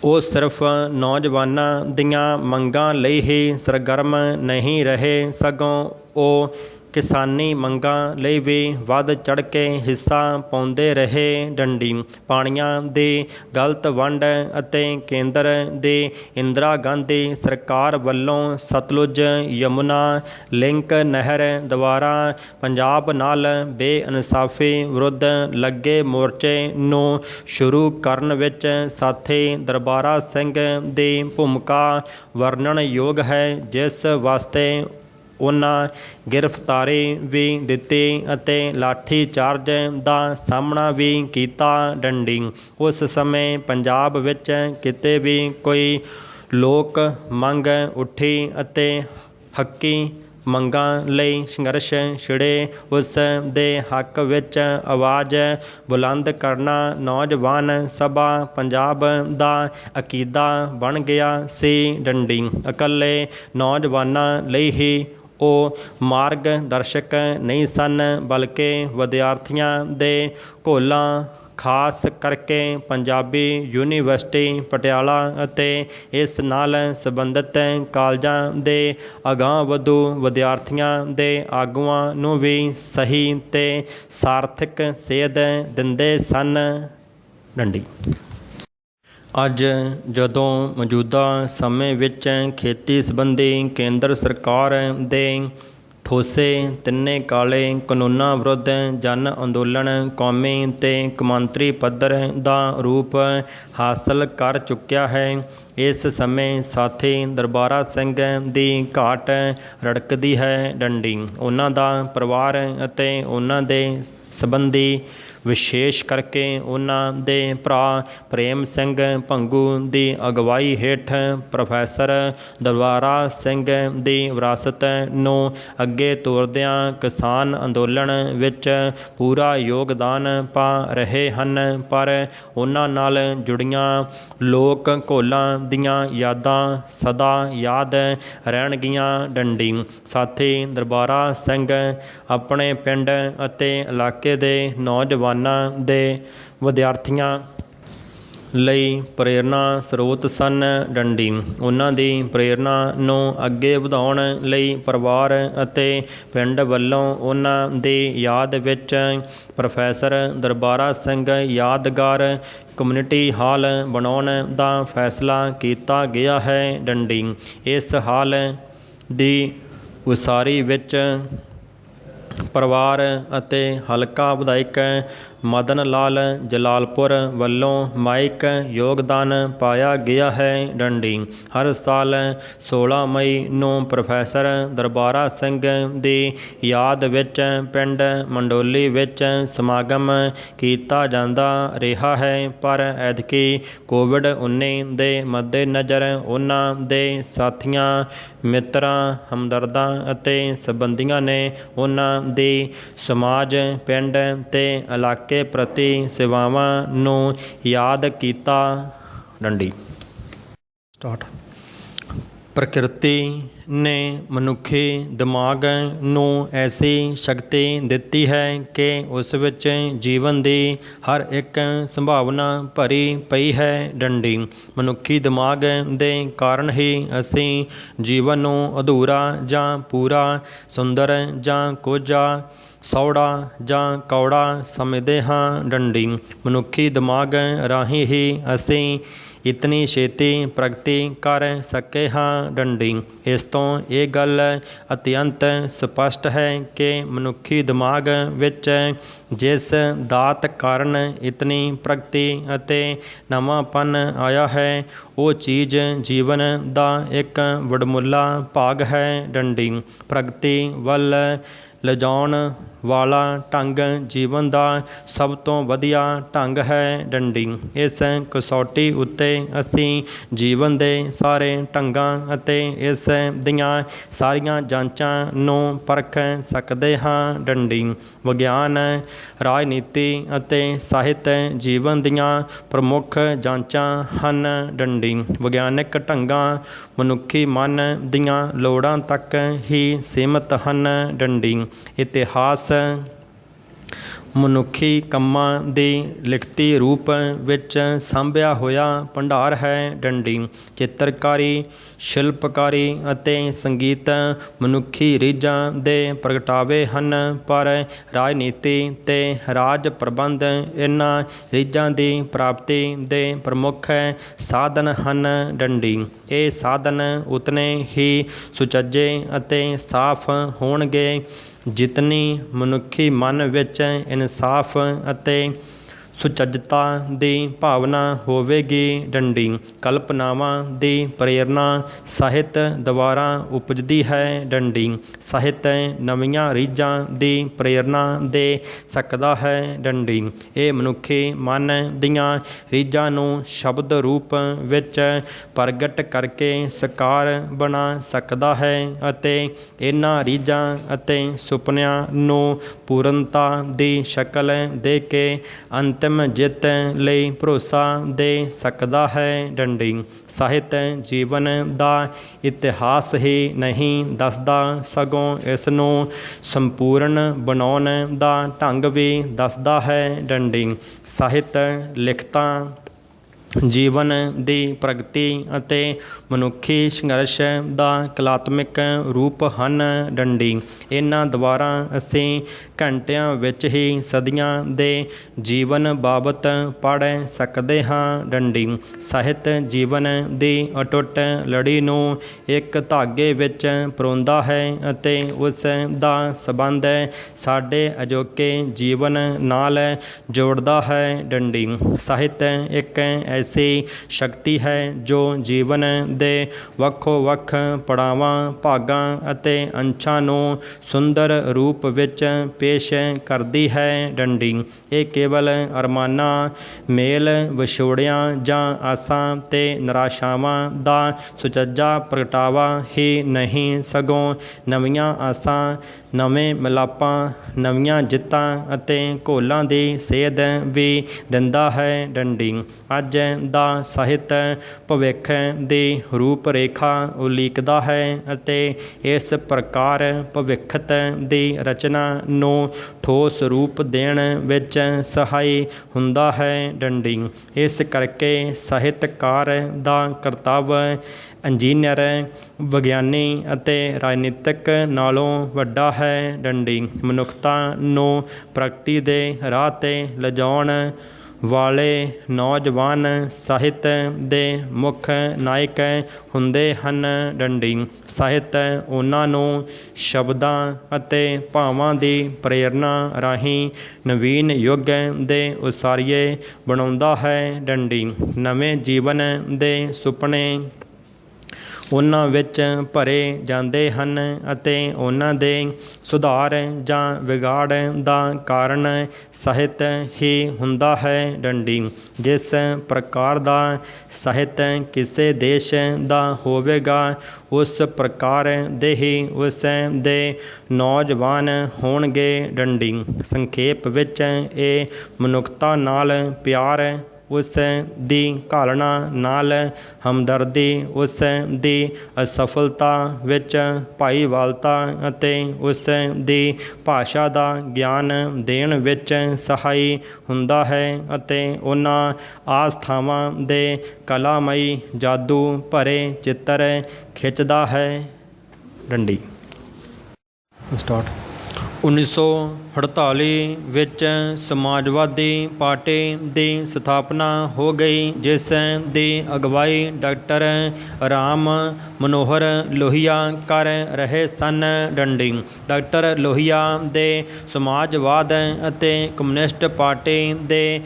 ਉਹ ਸਿਰਫ ਨੌਜਵਾਨਾਂ ਦੀਆਂ ਮੰਗਾਂ ਲਈ ਹੀ ਸਰਗਰਮ ਨਹੀਂ ਰਹੇ, ਸਗੋਂ ਉਹ ਕਿਸਾਨੀ ਮੰਗਾਂ ਲਈ ਵੀ ਵੱਧ ਚੜ੍ਹ ਕੇ ਹਿੱਸਾ ਪਾਉਂਦੇ ਰਹੇ ਡੰਡੀ। ਪਾਣੀਆਂ ਦੀ ਗਲਤ ਵੰਡ ਅਤੇ ਕੇਂਦਰ ਦੀ ਇੰਦਰਾ ਗਾਂਧੀ ਸਰਕਾਰ ਵੱਲੋਂ ਸਤਲੁਜ ਯਮੁਨਾ ਲਿੰਕ ਨਹਿਰ ਦੁਆਰਾ ਪੰਜਾਬ ਨਾਲ ਬੇਇਨਸਾਫੀ ਵਿਰੁੱਧ ਲੱਗੇ ਮੋਰਚੇ ਨੂੰ ਸ਼ੁਰੂ ਕਰਨ ਵਿੱਚ ਸਾਥੀ ਦਰਬਾਰਾ ਸਿੰਘ ਦੀ ਭੂਮਿਕਾ ਵਰਣਨਯੋਗ ਹੈ, ਜਿਸ ਵਾਸਤੇ ਉਹਨਾਂ ਗ੍ਰਿਫਤਾਰੀ ਵੀ ਦਿੱਤੀ ਅਤੇ ਲਾਠੀ ਚਾਰਜ ਦਾ ਸਾਹਮਣਾ ਵੀ ਕੀਤਾ ਡੰਡੀ। ਉਸ ਸਮੇਂ ਪੰਜਾਬ ਵਿੱਚ ਕਿਤੇ ਵੀ ਕੋਈ ਲੋਕ ਮੰਗ ਉੱਠੀ ਅਤੇ ਹੱਕੀ ਮੰਗਾਂ ਲਈ ਸੰਘਰਸ਼ ਛਿੜੇ, ਉਸ ਦੇ ਹੱਕ ਵਿੱਚ ਆਵਾਜ਼ ਬੁਲੰਦ ਕਰਨਾ ਨੌਜਵਾਨ ਸਭਾ ਪੰਜਾਬ ਦਾ ਅਕੀਦਾ ਬਣ ਗਿਆ ਸੀ ਡੰਡੀ। ਇਕੱਲੇ ਨੌਜਵਾਨਾਂ ਲਈ ਹੀ ਉਹ ਮਾਰਗ ਦਰਸ਼ਕ ਨਹੀਂ ਸਨ, ਬਲਕਿ ਵਿਦਿਆਰਥੀਆਂ ਦੇ ਘੋਲਾਂ, ਖਾਸ ਕਰਕੇ ਪੰਜਾਬੀ ਯੂਨੀਵਰਸਿਟੀ ਪਟਿਆਲਾ ਅਤੇ ਇਸ ਨਾਲ ਸੰਬੰਧਿਤ ਕਾਲਜਾਂ ਦੇ ਅਗਾਂਹ-ਵਧੂ ਵਿਦਿਆਰਥੀਆਂ ਦੇ ਆਗੂਆਂ ਨੂੰ ਵੀ ਸਹੀ ਅਤੇ ਸਾਰਥਕ ਸੇਧ ਦਿੰਦੇ ਸਨ ਡੰਡੀ। ਅੱਜ ਜਦੋਂ ਮੌਜੂਦਾ ਸਮੇਂ ਵਿੱਚ ਖੇਤੀ ਸੰਬੰਧੀ ਕੇਂਦਰ ਸਰਕਾਰ ਦੇ ਠੋਸੇ ਤਿੰਨੇ ਕਾਲੇ ਕਾਨੂੰਨਾਂ ਵਿਰੁੱਧ ਜਨ ਅੰਦੋਲਨ ਕੌਮੀ ਅਤੇ ਕੌਮਾਂਤਰੀ ਪੱਧਰ ਦਾ ਰੂਪ ਹਾਸਲ ਕਰ ਚੁੱਕਿਆ ਹੈ, ਇਸ ਸਮੇਂ ਸਾਥੀ ਦਰਬਾਰਾ ਸਿੰਘ ਦੀ ਘਾਟ ਰੜਕਦੀ ਹੈ ਡੰਡੀ। ਉਹਨਾਂ ਦਾ ਪਰਿਵਾਰ ਅਤੇ ਉਹਨਾਂ ਦੇ ਸੰਬੰਧੀ ਵਿਸ਼ੇਸ਼ ਕਰਕੇ ਉਹਨਾਂ ਦੇ ਭਰਾ ਪ੍ਰੇਮ ਸਿੰਘ ਭੰਗੂ ਦੀ ਅਗਵਾਈ ਹੇਠ ਪ੍ਰੋਫੈਸਰ ਦਰਬਾਰਾ ਸਿੰਘ ਦੀ ਵਿਰਾਸਤ ਨੂੰ ਅੱਗੇ ਤੋਰਦਿਆਂ ਕਿਸਾਨ ਅੰਦੋਲਨ ਵਿੱਚ ਪੂਰਾ ਯੋਗਦਾਨ ਪਾ ਰਹੇ ਹਨ। ਪਰ ਉਹਨਾਂ ਨਾਲ ਜੁੜੀਆਂ ਲੋਕ ਘੋਲਾਂ ਦੀਆਂ ਯਾਦਾਂ ਸਦਾ ਯਾਦ ਰਹਿਣਗੀਆਂ। ਡੰਡੀ ਸਾਥੀ ਦਰਬਾਰਾ ਸਿੰਘ ਆਪਣੇ ਪਿੰਡ ਅਤੇ ਇਲਾਕੇ ਦੇ ਨੌਜਵਾਨਾਂ ਦੇ ਵਿਦਿਆਰਥੀਆਂ ਲਈ ਪ੍ਰੇਰਨਾ ਸਰੋਤ ਸਨ। ਡੰਡੀ ਉਹਨਾਂ ਦੀ ਪ੍ਰੇਰਨਾ ਨੂੰ ਅੱਗੇ ਵਧਾਉਣ ਲਈ ਪਰਿਵਾਰ ਅਤੇ ਪਿੰਡ ਵੱਲੋਂ ਉਹਨਾਂ ਦੀ ਯਾਦ ਵਿੱਚ ਪ੍ਰੋਫੈਸਰ ਦਰਬਾਰਾ ਸਿੰਘ ਯਾਦਗਾਰ ਕਮਿਊਨਿਟੀ ਹਾਲ ਬਣਾਉਣ ਦਾ ਫੈਸਲਾ ਕੀਤਾ ਗਿਆ ਹੈ। ਡੰਡੀ ਇਸ ਹਾਲ ਦੀ ਉਸਾਰੀ ਵਿੱਚ ਪਰਿਵਾਰ ਅਤੇ ਹਲਕਾ ਵਿਧਾਇਕ ਮਦਨ ਲਾਲ ਜਲਾਲਪੁਰ ਵੱਲੋਂ ਮਾਇਕ ਯੋਗਦਾਨ ਪਾਇਆ ਗਿਆ ਹੈ। ਡੰਡੀ ਹਰ ਸਾਲ 16 ਮਈ ਨੂੰ ਪ੍ਰੋਫੈਸਰ ਦਰਬਾਰਾ ਸਿੰਘ ਦੀ ਯਾਦ ਵਿੱਚ ਪਿੰਡ ਮੰਡੋਲੀ ਵਿੱਚ ਸਮਾਗਮ ਕੀਤਾ ਜਾਂਦਾ ਰਿਹਾ ਹੈ। ਪਰ ਐਤਕੀ ਕੋਵਿਡ-19 ਦੇ ਮੱਦੇਨਜ਼ਰ ਉਹਨਾਂ ਦੇ ਸਾਥੀਆਂ ਮਿੱਤਰਾਂ ਹਮਦਰਦਾਂ ਅਤੇ ਸੰਬੰਧੀਆਂ ਨੇ ਉਹਨਾਂ ਦੀ ਸਮਾਜ ਪਿੰਡ ਤੇ ਇਲਾਕੇ ਪ੍ਰਤੀ ਸੇਵਾਵਾਂ ਨੂੰ ਯਾਦ ਕੀਤਾ। ਡੰਡੀ ਸਟਾਰਟ ਪ੍ਰਕਿਰਤੀ ਨੇ ਮਨੁੱਖੀ ਦਿਮਾਗ ਨੂੰ ਐਸੀ ਸ਼ਕਤੀ ਦਿੱਤੀ ਹੈ ਕਿ ਉਸ ਵਿੱਚ ਜੀਵਨ ਦੀ ਹਰ ਇੱਕ ਸੰਭਾਵਨਾ ਭਰੀ ਪਈ ਹੈ। ਡੰਡੀ ਮਨੁੱਖੀ ਦਿਮਾਗ ਦੇ ਕਾਰਨ ਹੀ ਅਸੀਂ ਜੀਵਨ ਨੂੰ ਅਧੂਰਾ ਜਾਂ ਪੂਰਾ, ਸੁੰਦਰ ਜਾਂ ਕੋਝਾ, ਸੌੜਾ ਜਾਂ ਕੌੜਾ ਸਮਝਦੇ ਹਾਂ। ਡੰਡੀ ਮਨੁੱਖੀ ਦਿਮਾਗ ਰਾਹੀਂ ਹੀ ਅਸੀਂ ਇਤਨੀ ਛੇਤੀ ਪ੍ਰਗਤੀ ਕਰ ਸਕੇ ਹਾਂ। ਡੰਡੀ ਇਸ ਤੋਂ ਇਹ ਗੱਲ ਅਤਿਅੰਤ ਸਪਸ਼ਟ ਹੈ ਕਿ ਮਨੁੱਖੀ ਦਿਮਾਗ ਵਿੱਚ ਜਿਸ ਦਾਤ ਕਾਰਨ ਇਤਨੀ ਪ੍ਰਗਤੀ ਅਤੇ ਨਵਾਂਪਨ ਆਇਆ ਹੈ, ਉਹ ਚੀਜ਼ ਜੀਵਨ ਦਾ ਇੱਕ ਵਡਮੁੱਲਾ ਭਾਗ ਹੈ। ਡੰਡੀ ਪ੍ਰਗਤੀ ਵੱਲ ਲਿਜਾਉਣ ਵਾਲਾ ਢੰਗ ਜੀਵਨ ਦਾ ਸਭ ਤੋਂ ਵਧੀਆ ਢੰਗ ਹੈ। ਡੰਡੀ ਇਸ ਕਸੌਟੀ ਉੱਤੇ ਅਸੀਂ ਜੀਵਨ ਦੇ ਸਾਰੇ ਢੰਗਾਂ ਅਤੇ ਇਸ ਦੀਆਂ ਸਾਰੀਆਂ ਜਾਂਚਾਂ ਨੂੰ ਪਰਖ ਸਕਦੇ ਹਾਂ। ਡੰਡੀ ਵਿਗਿਆਨ, ਰਾਜਨੀਤੀ ਅਤੇ ਸਾਹਿਤ ਜੀਵਨ ਦੀਆਂ ਪ੍ਰਮੁੱਖ ਜਾਂਚਾਂ ਹਨ। ਡੰਡੀ ਵਿਗਿਆਨਕ ਢੰਗਾਂ ਮਨੁੱਖੀ ਮਨ ਦੀਆਂ ਲੋੜਾਂ ਤੱਕ ਹੀ ਸੀਮਿਤ ਹਨ। ਡੰਡੀ ਇਤਿਹਾਸ ਮਨੁੱਖੀ ਕੰਮਾਂ ਦੀ ਲਿਖਤੀ ਰੂਪ ਵਿੱਚ ਸਾਂਭਿਆ ਹੋਇਆ ਭੰਡਾਰ ਹੈ। ਡੰਡੀ ਚਿੱਤਰਕਾਰੀ, ਸ਼ਿਲਪਕਾਰੀ ਅਤੇ ਸੰਗੀਤ ਮਨੁੱਖੀ ਰੀਝਾਂ ਦੇ ਪ੍ਰਗਟਾਵੇ ਹਨ, ਪਰ ਰਾਜਨੀਤੀ ਤੇ ਰਾਜ ਪ੍ਰਬੰਧ ਇਹਨਾਂ ਰੀਝਾਂ ਦੀ ਪ੍ਰਾਪਤੀ ਦੇ ਪ੍ਰਮੁੱਖ ਸਾਧਨ ਹਨ। ਡੰਡੀ ਇਹ ਸਾਧਨ ਉਤਨੇ ਹੀ ਸੁਚੱਜੇ ਅਤੇ ਸਾਫ਼ ਹੋਣਗੇ ਜਿਤਨੀ ਮਨੁੱਖੀ ਮਨ ਵਿੱਚ ਇਨਸਾਫ ਅਤੇ ਸੁਚੱਜਤਾ ਦੀ ਭਾਵਨਾ ਹੋਵੇਗੀ। ਡੰਡੀ ਕਲਪਨਾਵਾਂ ਦੀ ਪ੍ਰੇਰਨਾ ਸਾਹਿਤ ਦੁਆਰਾ ਉਪਜਦੀ ਹੈ। ਡੰਡੀ ਸਾਹਿਤ ਨਵੀਆਂ ਰੀਝਾਂ ਦੀ ਪ੍ਰੇਰਨਾ ਦੇ ਸਕਦਾ ਹੈ। ਡੰਡੀ ਇਹ ਮਨੁੱਖੀ ਮਨ ਦੀਆਂ ਰੀਝਾਂ ਨੂੰ ਸ਼ਬਦ ਰੂਪ ਵਿੱਚ ਪ੍ਰਗਟ ਕਰਕੇ ਸਾਕਾਰ ਬਣਾ ਸਕਦਾ ਹੈ ਅਤੇ ਇਹਨਾਂ ਰੀਝਾਂ ਅਤੇ ਸੁਪਨਿਆਂ ਨੂੰ ਪੂਰਨਤਾ ਦੀ ਸ਼ਕਲ ਦੇ ਕੇ ਅੰਤਿਮ ਜਿੱਤ ਲਈ ਭਰੋਸਾ ਦੇ ਸਕਦਾ ਹੈ। ਡੰਡੀ ਸਾਹਿਤ ਜੀਵਨ ਦਾ ਇਤਿਹਾਸ ਹੀ ਨਹੀਂ ਦੱਸਦਾ, ਸਗੋਂ ਇਸ ਨੂੰ ਸੰਪੂਰਨ ਬਣਾਉਣ ਦਾ ਢੰਗ ਵੀ ਦੱਸਦਾ ਹੈ। ਡੰਡੀ ਸਾਹਿਤ ਲਿਖਤਾਂ ਜੀਵਨ ਦੀ ਪ੍ਰਗਤੀ ਅਤੇ ਮਨੁੱਖੀ ਸੰਘਰਸ਼ ਦਾ ਕਲਾਤਮਿਕ ਰੂਪ ਹਨ। ਡੰਡੀ ਇਹਨਾਂ ਦੁਆਰਾ ਅਸੀਂ ਘੰਟਿਆਂ ਵਿੱਚ ਹੀ ਸਦੀਆਂ ਦੇ ਜੀਵਨ ਬਾਬਤ ਪੜ੍ਹ ਸਕਦੇ ਹਾਂ। ਡੰਡੀ ਸਾਹਿਤ ਜੀਵਨ ਦੀ ਅਟੁੱਟ ਲੜੀ ਨੂੰ ਇੱਕ ਧਾਗੇ ਵਿੱਚ ਪਰੋਂਦਾ ਹੈ ਅਤੇ ਉਸ ਦਾ ਸੰਬੰਧ ਸਾਡੇ ਅਜੋਕੇ ਜੀਵਨ ਨਾਲ ਜੋੜਦਾ ਹੈ। ਡੰਡੀ ਸਾਹਿਤ ਇੱਕ ਐਸੀ ਸ਼ਕਤੀ ਹੈ ਜੋ ਜੀਵਨ ਦੇ ਵੱਖੋ ਵੱਖ ਪੜਾਵਾਂ, ਭਾਗਾਂ ਅਤੇ ਅੰਸ਼ਾਂ ਨੂੰ ਸੁੰਦਰ ਰੂਪ ਵਿੱਚ ਪੇਸ਼ ਕਰਦੀ ਹੈ। ਡੰਡੀ ਇਹ ਕੇਵਲ ਅਰਮਾਨਾਂ, ਮੇਲ ਵਿਛੋੜਿਆਂ ਜਾਂ ਆਸਾਂ ਤੇ ਨਿਰਾਸ਼ਾਵਾਂ ਦਾ ਸੁਚੱਜਾ ਪ੍ਰਗਟਾਵਾ ਹੀ ਨਹੀਂ, ਸਗੋਂ ਨਵੀਆਂ ਆਸਾਂ, ਨਵੇਂ ਮਿਲਾਪਾਂ, ਨਵੀਆਂ ਜਿੱਤਾਂ ਅਤੇ ਘੋਲਾਂ ਦੀ ਸੇਧ ਵੀ ਦਿੰਦਾ ਹੈ। ਡੰਡੀ ਅੱਜ ਦਾ ਸਾਹਿਤ ਭਵਿੱਖ ਦੀ ਰੂਪ ਰੇਖਾ ਉਲੀਕਦਾ ਹੈ ਅਤੇ ਇਸ ਪ੍ਰਕਾਰ ਭਵਿੱਖਤ ਦੀ ਰਚਨਾ ਨੂੰ ਠੋਸ ਰੂਪ ਦੇਣ ਵਿੱਚ ਸਹਾਈ ਹੁੰਦਾ ਹੈ। ਡੰਡੀ ਇਸ ਕਰਕੇ ਸਾਹਿਤਕਾਰ ਦਾ ਕਰਤੱਵ ਇੰਜੀਨੀਅਰ, ਵਿਗਿਆਨੀ ਅਤੇ ਰਾਜਨੀਤਿਕ ਨਾਲੋਂ ਵੱਡਾ ਹੈ। ਡੰਡੀ ਮਨੁੱਖਤਾ ਨੂੰ ਪ੍ਰਗਤੀ ਦੇ ਰਾਹ 'ਤੇ ਲਿਜਾਉਣ ਵਾਲੇ ਨੌਜਵਾਨ ਸਾਹਿਤ ਦੇ ਮੁੱਖ ਨਾਇਕ ਹੁੰਦੇ ਹਨ। ਡੰਡੀ ਸਾਹਿਤ ਉਹਨਾਂ ਨੂੰ ਸ਼ਬਦਾਂ ਅਤੇ ਭਾਵਾਂ ਦੀ ਪ੍ਰੇਰਨਾ ਰਾਹੀਂ ਨਵੀਨ ਯੁੱਗ ਦੇ ਉਸਾਰੀਏ ਬਣਾਉਂਦਾ ਹੈ। ਡੰਡੀ ਨਵੇਂ ਜੀਵਨ ਦੇ ਸੁਪਨੇ ਉਹਨਾਂ ਵਿੱਚ ਭਰੇ ਜਾਂਦੇ ਹਨ ਅਤੇ ਉਹਨਾਂ ਦੇ ਸੁਧਾਰ ਜਾਂ ਵਿਗਾੜ ਦਾ ਕਾਰਨ ਸਾਹਿਤ ਹੀ ਹੁੰਦਾ ਹੈ। ਡੰਡੀ ਜਿਸ ਪ੍ਰਕਾਰ ਦਾ ਸਾਹਿਤ ਕਿਸੇ ਦੇਸ਼ ਦਾ ਹੋਵੇਗਾ, ਉਸ ਪ੍ਰਕਾਰ ਦੇ ਹੀ ਉਸ ਦੇ ਨੌਜਵਾਨ ਹੋਣਗੇ। ਡੰਡੀ ਸੰਖੇਪ ਵਿੱਚ ਇਹ ਮਨੁੱਖਤਾ ਨਾਲ ਪਿਆਰ, ਉਸ ਦੀ ਘਾਲਣਾ ਨਾਲ ਹਮਦਰਦੀ, ਉਸ ਦੀ ਅਸਫਲਤਾ ਵਿੱਚ ਭਾਈਵਾਲਤਾ ਅਤੇ ਉਸ ਦੀ ਭਾਸ਼ਾ ਦਾ ਗਿਆਨ ਦੇਣ ਵਿੱਚ ਸਹਾਈ ਹੁੰਦਾ ਹੈ ਅਤੇ ਉਹਨਾਂ ਆਸਥਾਵਾਂ ਦੇ ਕਲਾਮਈ ਜਾਦੂ ਭਰੇ ਚਿੱਤਰ ਖਿੱਚਦਾ ਹੈ। ਡੰਡੀ ਸਟਾਰਟ 1948 ਵਿੱਚ ਸਮਾਜਵਾਦੀ ਪਾਰਟੀ ਦੀ ਸਥਾਪਨਾ ਹੋ ਗਈ, ਜਿਸ ਦੀ ਅਗਵਾਈ ਡਾਕਟਰ ਰਾਮ ਮਨੋਹਰ ਲੋਹੀਆ ਕਰ ਰਹੇ ਸਨ। ਡੰਡੀ ਡਾਕਟਰ ਲੋਹੀਆ ਦੇ ਸਮਾਜਵਾਦ ਅਤੇ ਕਮਿਊਨਿਸਟ ਪਾਰਟੀ ਦੇ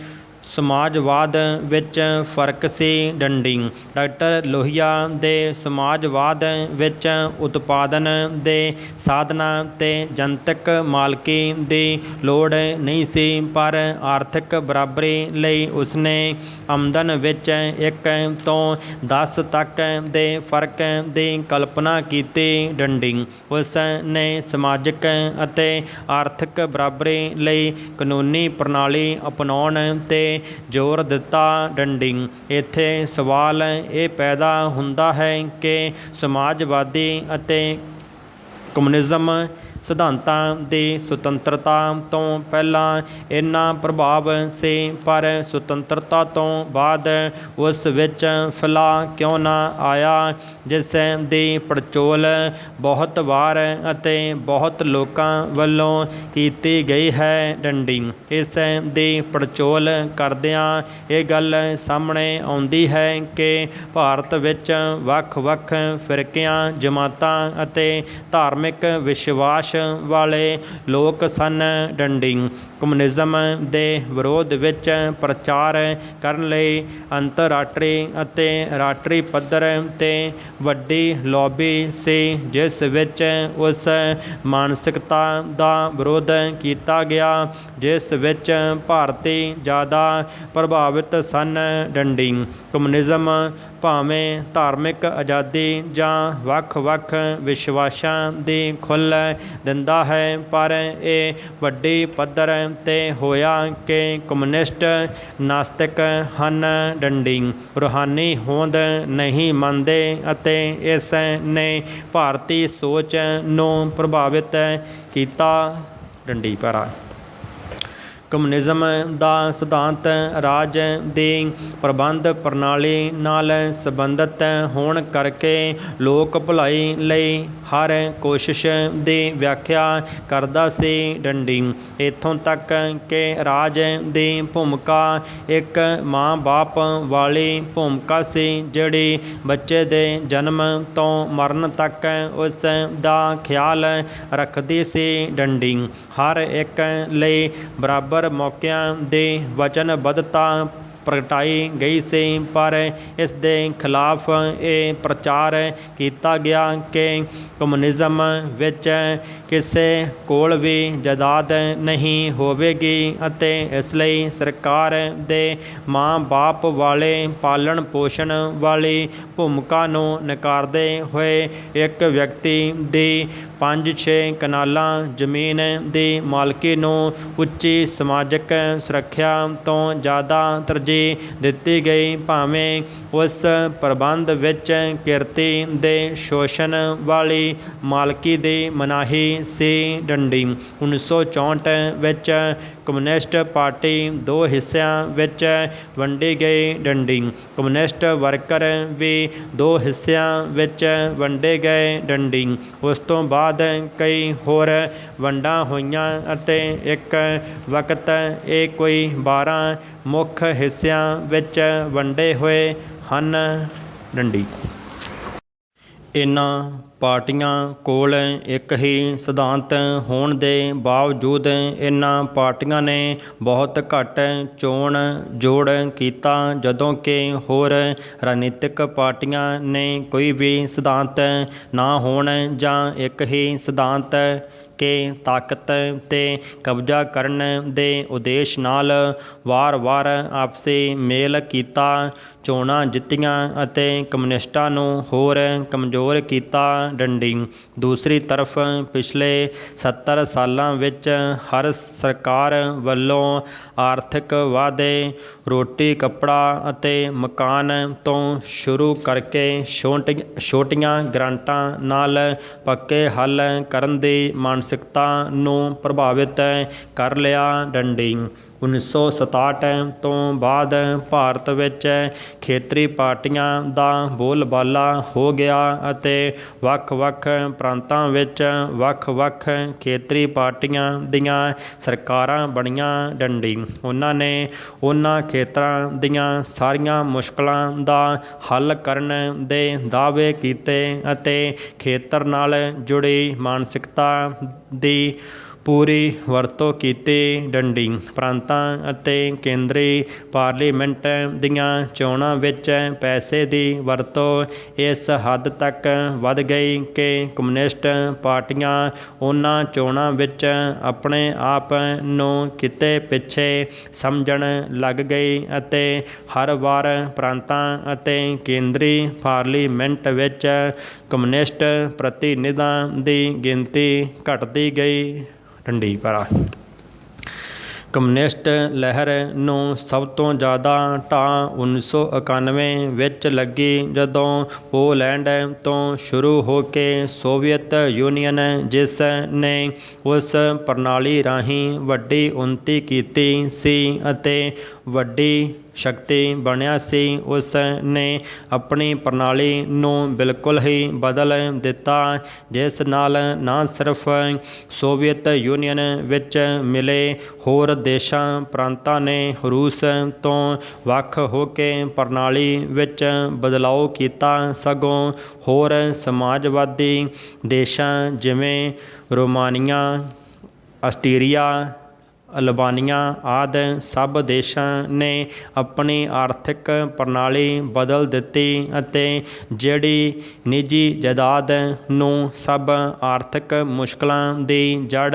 ਸਮਾਜਵਾਦ ਵਿੱਚ ਫਰਕ ਸੀ। ਡੰਡੀ ਡਾਕਟਰ ਲੋਹੀਆ ਦੇ ਸਮਾਜਵਾਦ ਵਿੱਚ ਉਤਪਾਦਨ ਦੇ ਸਾਧਨਾਂ ਤੇ ਜਨਤਕ ਮਾਲਕੀ ਦੀ ਲੋੜ ਨਹੀਂ ਸੀ, ਪਰ ਆਰਥਿਕ ਬਰਾਬਰੀ ਲਈ ਉਸਨੇ ਆਮਦਨ ਵਿੱਚ 1 ਤੋਂ 10 ਤੱਕ ਦੇ ਫਰਕ ਦੀ ਕਲਪਨਾ ਕੀਤੀ। ਡੰਡੀ ਉਸ ਨੇ ਸਮਾਜਿਕ ਅਤੇ ਆਰਥਿਕ ਬਰਾਬਰੀ ਲਈ ਕਾਨੂੰਨੀ ਪ੍ਰਣਾਲੀ ਅਪਣਾਉਣ 'ਤੇ ਜ਼ੋਰ ਦਿੱਤਾ। ਡੰਡੀ ਇੱਥੇ ਸਵਾਲ ਇਹ ਪੈਦਾ ਹੁੰਦਾ ਹੈ ਕਿ ਸਮਾਜਵਾਦੀ ਅਤੇ ਕਮਿਊਨਿਜ਼ਮ ਸਿਧਾਂਤਾਂ ਦੀ ਸੁਤੰਤਰਤਾ ਤੋਂ ਪਹਿਲਾਂ ਇੰਨਾ ਪ੍ਰਭਾਵ ਸੀ, ਪਰ ਸੁਤੰਤਰਤਾ ਤੋਂ ਬਾਅਦ ਉਸ ਵਿੱਚ ਫੈਲਾਅ ਕਿਉਂ ਨਾ ਆਇਆ, ਜਿਸ ਦੀ ਪੜਚੋਲ ਬਹੁਤ ਵਾਰ ਅਤੇ ਬਹੁਤ ਲੋਕਾਂ ਵੱਲੋਂ ਕੀਤੀ ਗਈ ਹੈ। ਡੰਡੀ ਇਸ ਦੀ ਪੜਚੋਲ ਕਰਦਿਆਂ ਇਹ ਗੱਲ ਸਾਹਮਣੇ ਆਉਂਦੀ ਹੈ ਕਿ ਭਾਰਤ ਵਿੱਚ ਵੱਖ-ਵੱਖ ਫਿਰਕਿਆਂ, ਜਮਾਤਾਂ ਅਤੇ ਧਾਰਮਿਕ ਵਿਸ਼ਵਾਸ ਵਾਲੇ ਲੋਕ ਸਨ। ਡੰਡੀ ਕਮਿਊਨਿਜ਼ਮ ਦੇ ਵਿਰੋਧ ਵਿੱਚ ਪ੍ਰਚਾਰ ਕਰਨ ਲਈ ਅੰਤਰਰਾਸ਼ਟਰੀ ਅਤੇ ਰਾਸ਼ਟਰੀ ਪੱਧਰ 'ਤੇ ਵੱਡੀ ਲੌਬੀ ਸੀ, ਜਿਸ ਵਿੱਚ ਉਸ ਮਾਨਸਿਕਤਾ ਦਾ ਵਿਰੋਧ ਕੀਤਾ ਗਿਆ ਜਿਸ ਵਿੱਚ ਭਾਰਤੀ ਜ਼ਿਆਦਾ ਪ੍ਰਭਾਵਿਤ ਸਨ। ਡੰਡੀ ਕਮਿਊਨਿਜ਼ਮ ਭਾਵੇਂ ਧਾਰਮਿਕ ਆਜ਼ਾਦੀ ਜਾਂ ਵੱਖ-ਵੱਖ ਵਿਸ਼ਵਾਸਾਂ ਦੀ ਖੁੱਲ੍ਹ ਦਿੰਦਾ ਹੈ, ਪਰ ਇਹ ਵੱਡੀ ਪੱਧਰ 'ਤੇ ਹੋਇਆ ਕਿ ਕਮਿਊਨਿਸਟ ਨਾਸਤਿਕ ਹਨ। ਡੰਡੀ ਰੂਹਾਨੀ ਹੋਂਦ ਨਹੀਂ ਮੰਨਦੇ ਅਤੇ ਇਸ ਨੇ ਭਾਰਤੀ ਸੋਚ ਨੂੰ ਪ੍ਰਭਾਵਿਤ ਕੀਤਾ। ਡੰਡੀ ਪੈਰਾ ਕਮਿਊਨਿਜ਼ਮ ਦਾ ਸਿਧਾਂਤ ਰਾਜ ਦੀ ਪ੍ਰਬੰਧ ਪ੍ਰਣਾਲੀ ਨਾਲ ਸੰਬੰਧਿਤ ਹੋਣ ਕਰਕੇ ਲੋਕ ਭਲਾਈ ਲਈ ਹਰ ਕੋਸ਼ਿਸ਼ ਦੀ ਵਿਆਖਿਆ ਕਰਦਾ ਸੀ। ਡੰਡੀ ਇੱਥੋਂ ਤੱਕ ਕਿ ਰਾਜ ਦੀ ਭੂਮਿਕਾ ਇੱਕ ਮਾਂ-ਬਾਪ ਵਾਲੀ ਭੂਮਿਕਾ ਸੀ, ਜਿਹੜੀ ਬੱਚੇ ਦੇ ਜਨਮ ਤੋਂ ਮਰਨ ਤੱਕ ਉਸ ਦਾ ਖਿਆਲ ਰੱਖਦੀ ਸੀ। ਡੰਡੀ ਹਰ ਇੱਕ ਲਈ ਬਰਾਬਰ ਮੌਕਿਆਂ ਦੀ ਵਚਨਬੱਧਤਾ ਪ੍ਰਗਟਾਈ ਗਈ ਸੀ। ਪਰ ਇਸ ਦੇ ਖਿਲਾਫ ਇਹ ਪ੍ਰਚਾਰ ਕੀਤਾ ਗਿਆ ਕਿ ਕਮਿਊਨਿਜ਼ਮ ਵਿੱਚ ਕਿਸੇ ਕੋਲ ਵੀ ਜਾਇਦਾਦ ਨਹੀਂ ਹੋਵੇਗੀ ਅਤੇ ਇਸ ਲਈ ਸਰਕਾਰ ਦੇ ਮਾਂ-ਬਾਪ ਵਾਲੇ ਪਾਲਣ ਪੋਸ਼ਣ ਵਾਲੀ ਭੂਮਿਕਾ ਨੂੰ ਨਕਾਰਦੇ ਹੋਏ ਇੱਕ ਵਿਅਕਤੀ ਦੀ 5-6 ਕਨਾਲਾਂ ਜ਼ਮੀਨ ਦੀ ਮਾਲਕੀ ਨੂੰ ਉੱਚੀ ਸਮਾਜਿਕ ਸੁਰੱਖਿਆ ਤੋਂ ਜ਼ਿਆਦਾ ਤਰਜੀਹ ਦਿੱਤੀ ਗਈ, ਭਾਵੇਂ ਉਸ ਪ੍ਰਬੰਧ ਵਿੱਚ ਕਿਰਤੀ ਦੇ ਸ਼ੋਸ਼ਣ ਵਾਲੀ ਮਾਲਕੀ ਦੀ ਮਨਾਹੀ ਸੀ। ਡੰਡੀ 1964 ਵਿੱਚ ਕਮਿਊਨਿਸਟ ਪਾਰਟੀ ਦੋ ਹਿੱਸਿਆਂ ਵਿੱਚ ਵੰਡੀ ਗਈ। ਡੰਡੀ ਕਮਿਊਨਿਸਟ ਵਰਕਰ ਵੀ ਦੋ ਹਿੱਸਿਆਂ ਵਿੱਚ ਵੰਡੇ ਗਏ। ਡੰਡੀ ਉਸ ਤੋਂ ਬਾਅਦ ਕਈ ਹੋਰ ਵੰਡਾਂ ਹੋਈਆਂ ਅਤੇ ਇੱਕ ਵਕਤ ਇਹ ਕੋਈ 12 ਮੁੱਖ ਹਿੱਸਿਆਂ ਵਿੱਚ ਵੰਡੇ ਹੋਏ ਹਨ। ਡੰਡੀ ਇਹਨਾਂ ਪਾਰਟੀਆਂ ਕੋਲ ਇੱਕ ਹੀ ਸਿਧਾਂਤ ਹੋਣ ਦੇ ਬਾਵਜੂਦ ਇਹਨਾਂ ਪਾਰਟੀਆਂ ਨੇ ਬਹੁਤ ਘੱਟ ਚੋਣ ਜੋੜ ਕੀਤਾ, ਜਦੋਂ ਕਿ ਹੋਰ ਰਾਜਨੀਤਿਕ ਪਾਰਟੀਆਂ ਨੇ ਕੋਈ ਵੀ ਸਿਧਾਂਤ ਨਾ ਹੋਣ ਜਾਂ ਇੱਕ ਹੀ ਸਿਧਾਂਤ ਕਿ ਤਾਕਤ 'ਤੇ ਕਬਜ਼ਾ ਕਰਨ ਦੇ ਉਦੇਸ਼ ਨਾਲ ਵਾਰ-ਵਾਰ ਆਪਸੀ ਮੇਲ ਕੀਤਾ, ਚੋਣਾਂ ਜਿੱਤੀਆਂ ਅਤੇ ਕਮਿਊਨਿਸਟਾਂ ਨੂੰ ਹੋਰ ਕਮਜ਼ੋਰ ਕੀਤਾ। ਡੰਡੀ ਦੂਸਰੀ ਤਰਫ ਪਿਛਲੇ 70 ਸਾਲਾਂ ਵਿੱਚ ਹਰ ਸਰਕਾਰ ਵੱਲੋਂ ਆਰਥਿਕ ਵਾਅਦੇ, ਰੋਟੀ ਕੱਪੜਾ ਅਤੇ ਮਕਾਨ ਤੋਂ ਸ਼ੁਰੂ ਕਰਕੇ ਛੋਟੀਆਂ ਗ੍ਰਾਂਟਾਂ ਨਾਲ ਪੱਕੇ ਹੱਲ ਕਰਨ ਦੀ ਮਾਨਸਿਕਤਾ ਨੂੰ ਪ੍ਰਭਾਵਿਤ ਕਰ ਲਿਆ। ਡੰਡੀ 1967 ਤੋਂ ਬਾਅਦ ਭਾਰਤ ਵਿੱਚ ਖੇਤਰੀ ਪਾਰਟੀਆਂ ਦਾ ਬੋਲਬਾਲਾ ਹੋ ਗਿਆ ਅਤੇ ਵੱਖ-ਵੱਖ ਪ੍ਰਾਂਤਾਂ ਵਿੱਚ ਵੱਖ-ਵੱਖ ਖੇਤਰੀ ਪਾਰਟੀਆਂ ਦੀਆਂ ਸਰਕਾਰਾਂ ਬਣੀਆਂ। ਡੰਡੀ ਉਹਨਾਂ ਨੇ ਉਹਨਾਂ ਖੇਤਰਾਂ ਦੀਆਂ ਸਾਰੀਆਂ ਮੁਸ਼ਕਲਾਂ ਦਾ ਹੱਲ ਕਰਨ ਦੇ ਦਾਅਵੇ ਕੀਤੇ ਅਤੇ ਖੇਤਰ ਨਾਲ ਜੁੜੀ ਮਾਨਸਿਕਤਾ ਦੀ ਪੂਰੀ ਵਰਤੋਂ ਕੀਤੀ। ਡੰਡੀ ਪ੍ਰਾਂਤਾਂ ਅਤੇ ਕੇਂਦਰੀ ਪਾਰਲੀਮੈਂਟ ਦੀਆਂ ਚੋਣਾਂ ਵਿੱਚ ਪੈਸੇ ਦੀ ਵਰਤੋਂ ਇਸ ਹੱਦ ਤੱਕ ਵੱਧ ਗਈ ਕਿ ਕਮਿਊਨਿਸਟ ਪਾਰਟੀਆਂ ਉਹਨਾਂ ਚੋਣਾਂ ਵਿੱਚ ਆਪਣੇ ਆਪ ਨੂੰ ਕਿਤੇ ਪਿੱਛੇ ਸਮਝਣ ਲੱਗ ਗਈ ਅਤੇ ਹਰ ਵਾਰ ਪ੍ਰਾਂਤਾਂ ਅਤੇ ਕੇਂਦਰੀ ਪਾਰਲੀਮੈਂਟ ਵਿੱਚ ਕਮਿਊਨਿਸਟ ਪ੍ਰਤੀਨਿਧਾਂ ਦੀ ਗਿਣਤੀ ਘਟਦੀ ਗਈ। ਡੰਡੀ ਪਾਰਾ ਕਮਿਊਨਿਸਟ ਲਹਿਰ ਨੂੰ ਸਭ ਤੋਂ ਜ਼ਿਆਦਾ ਢਾਹ 1991 ਵਿੱਚ ਲੱਗੀ, ਜਦੋਂ ਪੋਲੈਂਡ ਤੋਂ ਸ਼ੁਰੂ ਹੋ ਕੇ ਸੋਵੀਅਤ ਯੂਨੀਅਨ, ਜਿਸ ਨੇ ਉਸ ਪ੍ਰਣਾਲੀ ਰਾਹੀਂ ਵੱਡੀ ਉੱਨਤੀ ਕੀਤੀ ਸੀ ਅਤੇ ਵੱਡੀ ਸ਼ਕਤੀ ਬਣਿਆ ਸੀ, ਉਸ ਨੇ ਆਪਣੀ ਪ੍ਰਣਾਲੀ ਨੂੰ ਬਿਲਕੁਲ ਹੀ ਬਦਲ ਦਿੱਤਾ, ਜਿਸ ਨਾਲ ਨਾ ਸਿਰਫ ਸੋਵੀਅਤ ਯੂਨੀਅਨ ਵਿੱਚ ਮਿਲੇ ਹੋਰ ਦੇਸ਼ਾਂ ਪ੍ਰਾਂਤਾਂ ਨੇ ਰੂਸ ਤੋਂ ਵੱਖ ਹੋ ਕੇ ਪ੍ਰਣਾਲੀ ਵਿੱਚ ਬਦਲਾਅ ਕੀਤਾ, ਸਗੋਂ ਹੋਰ ਸਮਾਜਵਾਦੀ ਦੇਸ਼ਾਂ ਜਿਵੇਂ ਰੋਮਾਨੀਆ, ਆਸਟਰੀਆ, ਅਲਬਾਨੀਆ ਆਦਿ ਸਭ ਦੇਸ਼ਾਂ ਨੇ ਆਪਣੀ ਆਰਥਿਕ ਪ੍ਰਣਾਲੀ ਬਦਲ ਦਿੱਤੀ ਅਤੇ ਜਿਹੜੀ ਨਿੱਜੀ ਜਾਇਦਾਦ ਨੂੰ ਸਭ ਆਰਥਿਕ ਮੁਸ਼ਕਲਾਂ ਦੀ ਜੜ